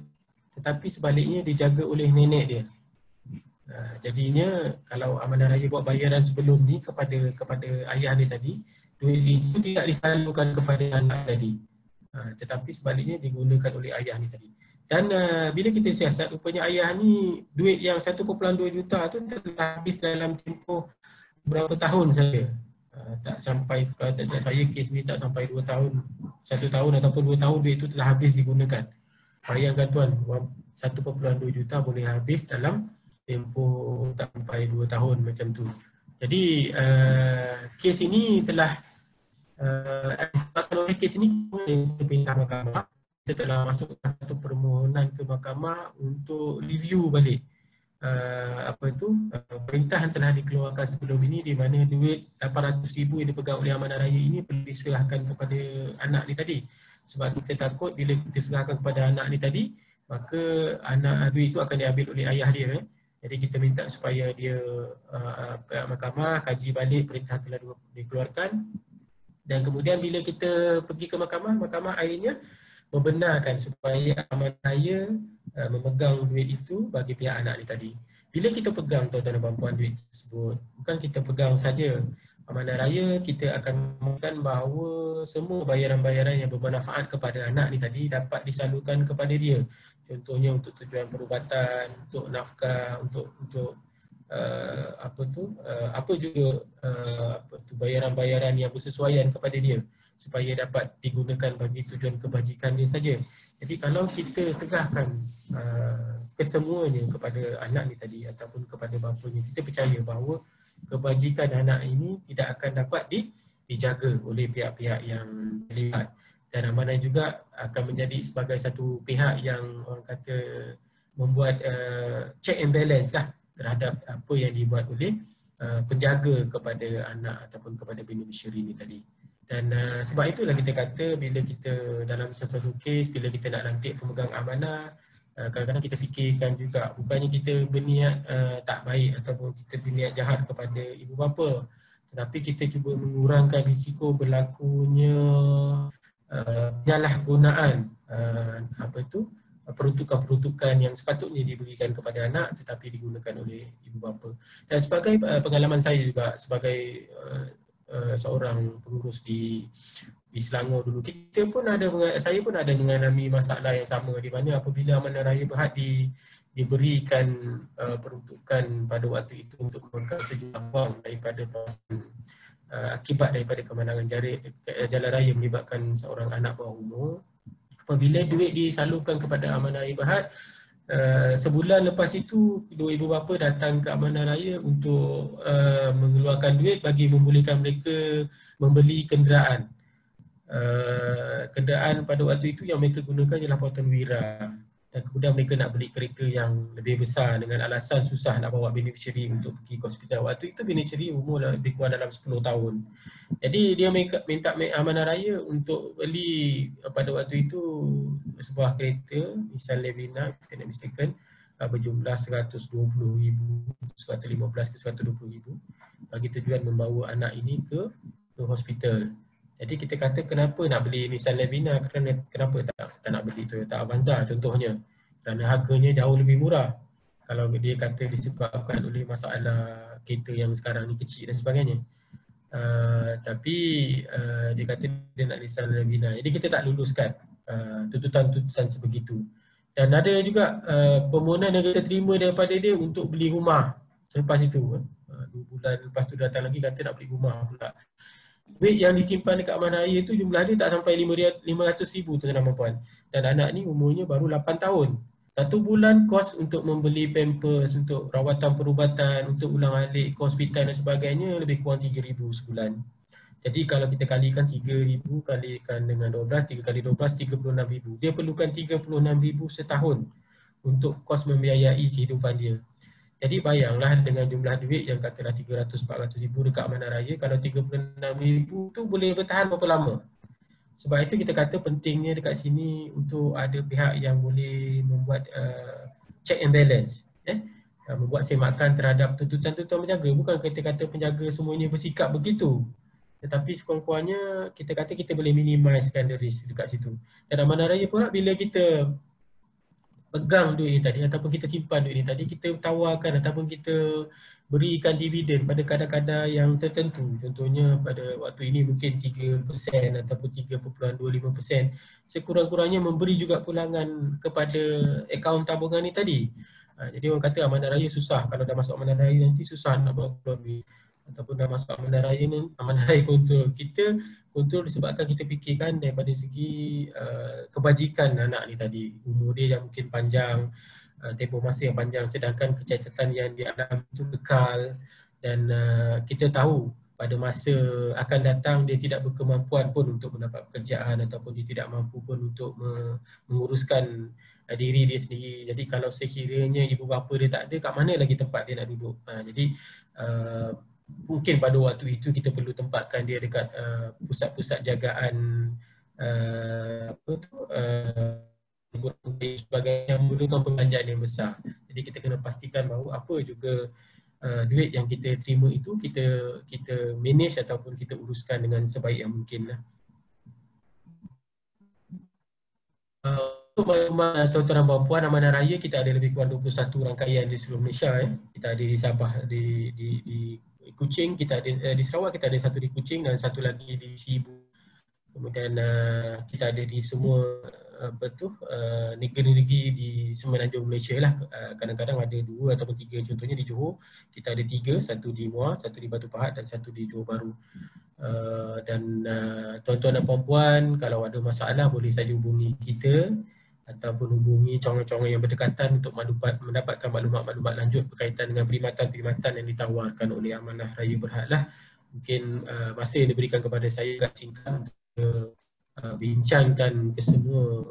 tetapi sebaliknya dijaga oleh nenek dia. Jadinya kalau amanah raya buat bayaran sebelum ni kepada ayah ni tadi, duit itu tidak disalurkan kepada anak tadi, tetapi sebaliknya digunakan oleh ayah ni tadi. Dan bila kita siasat, rupanya ayah ni duit yang 1.2 juta tu telah habis dalam tempoh berapa tahun saja. Tak sampai, kalau tak silap saya kes ni tak sampai 2 tahun, 1 tahun ataupun 2 tahun duit itu telah habis digunakan. Bayangkan tuan, 1.2 juta boleh habis dalam tempoh tak sampai 2 tahun macam tu. Jadi kes ini telah disebabkan oleh kes ini kita perintah mahkamah, kita telah masuk satu permohonan ke mahkamah untuk review balik perintah yang telah dikeluarkan sebelum ini, di mana duit 800,000 yang dipegang oleh amanah raya ini perlu diserahkan kepada anak ni tadi. Sebab kita takut bila kita serahkan kepada anak ni tadi, maka duit itu akan diambil oleh ayah dia. Jadi kita minta supaya dia mahkamah kaji balik perintah telah dikeluarkan, dan kemudian bila kita pergi ke mahkamah akhirnya membenarkan supaya amanah raya memegang duit itu bagi pihak anak ni tadi. Bila kita pegang tuan-tuan dan puan duit tersebut, bukan kita pegang saja amanah raya, kita akan memastikan bahawa semua bayaran-bayaran yang bermanfaat kepada anak ni tadi dapat disalurkan kepada dia. Contohnya untuk tujuan perubatan, untuk nafkah, untuk bayaran-bayaran yang bersesuaian kepada dia supaya dapat digunakan bagi tujuan kebajikan dia saja. Jadi kalau kita serahkan kesemuanya kepada anak ni tadi ataupun kepada bapanya, kita percaya bahawa kebajikan anak ini tidak akan dapat dijaga oleh pihak-pihak yang terlibat. Dan amanah juga akan menjadi sebagai satu pihak yang orang kata membuat check and balance lah terhadap apa yang dibuat oleh penjaga kepada anak ataupun kepada beneficiary ni tadi. Dan sebab itulah kita kata bila kita dalam satu kes, bila kita nak lantik pemegang amanah, kadang-kadang kita fikirkan juga, bukannya kita berniat tak baik ataupun kita berniat jahat kepada ibu bapa, tetapi kita cuba mengurangkan risiko berlakunya penyalahgunaan peruntukan-peruntukan yang sepatutnya diberikan kepada anak tetapi digunakan oleh ibu bapa. Dan sebagai pengalaman saya juga sebagai seorang pengurus di Selangor dulu, saya pun ada mengalami masalah yang sama, di mana apabila amanah raya Berhad diberikan peruntukan pada waktu itu untuk memberikan sejumlah wang daripada akibat daripada kemenangan jalan raya melibatkan seorang anak bawah umur. Apabila duit disalurkan kepada amanah raya Berhad, sebulan lepas itu kedua ibu bapa datang ke amanah raya untuk mengeluarkan duit bagi membolehkan mereka membeli kenderaan. Kenderaan pada waktu itu yang mereka gunakan ialah Proton Wira, dan kemudian mereka nak beli kereta yang lebih besar dengan alasan susah nak bawa beneficiary untuk pergi ke hospital. Waktu itu beneficiary umur lebih kurang dalam 10 tahun. Jadi dia minta amanah raya untuk beli pada waktu itu sebuah kereta Nissan Levina, if I'm not mistaken, berjumlah 120,000, 115 ke 120,000 bagi tujuan membawa anak ini ke hospital. Jadi kita kata kenapa nak beli Nissan Levina, kenapa tak nak beli Toyota Avanza contohnya, kerana harganya jauh lebih murah. Kalau dia kata disebabkan oleh masalah kereta yang sekarang ni kecil dan sebagainya. Tapi dia kata dia nak Nissan Levina. Jadi kita tak luluskan tuntutan-tuntutan sebegitu. Dan ada juga permohonan yang kita terima daripada dia untuk beli rumah selepas itu. 2 bulan lepas tu datang lagi kata nak beli rumah pula. Duit yang disimpan dekat amanah raya tu jumlah dia tak sampai 500,000 tuan-tuan dan puan. Dan anak ni umurnya baru 8 tahun. 1 bulan kos untuk membeli pampers, untuk rawatan perubatan, untuk ulang-alik ke hospital dan sebagainya lebih kurang 3,000 sebulan. Jadi kalau kita kalikan 3,000 kalikan dengan 12, 3 kali 12, 36,000. Dia perlukan 36,000 setahun untuk kos membiayai kehidupan dia. Jadi bayanglah dengan jumlah duit yang katalah 300-400,000 dekat amanah raya, kalau 36,000 tu boleh bertahan berapa lama? Sebab itu kita kata pentingnya dekat sini untuk ada pihak yang boleh membuat check and balance, membuat semakan terhadap tuntutan-tuntutan penjaga. Bukan kita kata penjaga semuanya bersikap begitu, tetapi sekurang-kurangnya kita kata kita boleh minimizekan the risk dekat situ. Dan amanah raya pula bila kita pegang duit ni tadi ataupun kita simpan duit ni tadi, kita tawarkan ataupun kita berikan dividen pada kadar-kadar yang tertentu. Contohnya pada waktu ini mungkin 3% ataupun 3.25%. Sekurang-kurangnya memberi juga pulangan kepada akaun tabungan ni tadi. Jadi orang kata amanah raya susah, kalau dah masuk amanah raya nanti susah nak bawa keluar duit. Ataupun dah masuk amanah raya ni, amanah raya kontrol. Kita kontrol disebabkan kita fikirkan daripada segi kebajikan anak ni tadi. Umur dia yang mungkin panjang, tempoh masa yang panjang, sedangkan kecacatan yang dialami itu kekal. Dan kita tahu pada masa akan datang dia tidak berkemampuan pun untuk mendapat pekerjaan ataupun dia tidak mampu pun untuk menguruskan diri dia sendiri. Jadi kalau sekiranya ibu bapa dia tak ada, kat mana lagi tempat dia nak duduk? Jadi mungkin pada waktu itu kita perlu tempatkan dia dekat pusat-pusat jagaan sebagainya, yang membutuhkan pembelanjaan yang besar. Jadi kita kena pastikan bahawa apa juga duit yang kita terima itu kita manage ataupun kita uruskan dengan sebaik yang mungkin lah. Untuk maklumat tuan-tuan dan puan, amanah raya kita ada lebih kurang 21 rangkaian di seluruh Malaysia. Kita ada di Sabah, di Kuching, kita ada di Sarawak, kita ada satu di Kuching dan satu lagi di Sibu. Kemudian kita ada di semua negeri-negeri di semenanjung Malaysia lah. Kadang-kadang ada 2 ataupun 3, contohnya di Johor kita ada 3, satu di Muar, satu di Batu Pahat dan satu di Johor Bahru. Dan tuan-tuan dan puan-puan, kalau ada masalah boleh saja hubungi kita ataupun hubungi cawangan-cawangan yang berdekatan untuk mendapatkan maklumat-maklumat lanjut berkaitan dengan perkhidmatan-perkhidmatan yang ditawarkan oleh Amanah Raya Berhad lah. Mungkin masa yang diberikan kepada saya agak singkat untuk bincangkan kesemua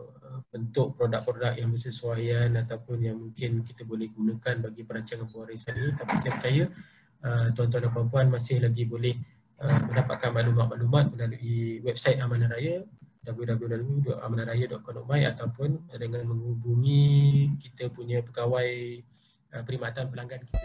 bentuk produk-produk yang bersesuaian ataupun yang mungkin kita boleh gunakan bagi perancangan pewarisan ini. Tapi saya percaya tuan-tuan dan puan-puan masih lagi boleh mendapatkan maklumat-maklumat melalui website Amanah Raya www.amanahraya.com.my ataupun dengan menghubungi kita punya pegawai perkhidmatan pelanggan kita.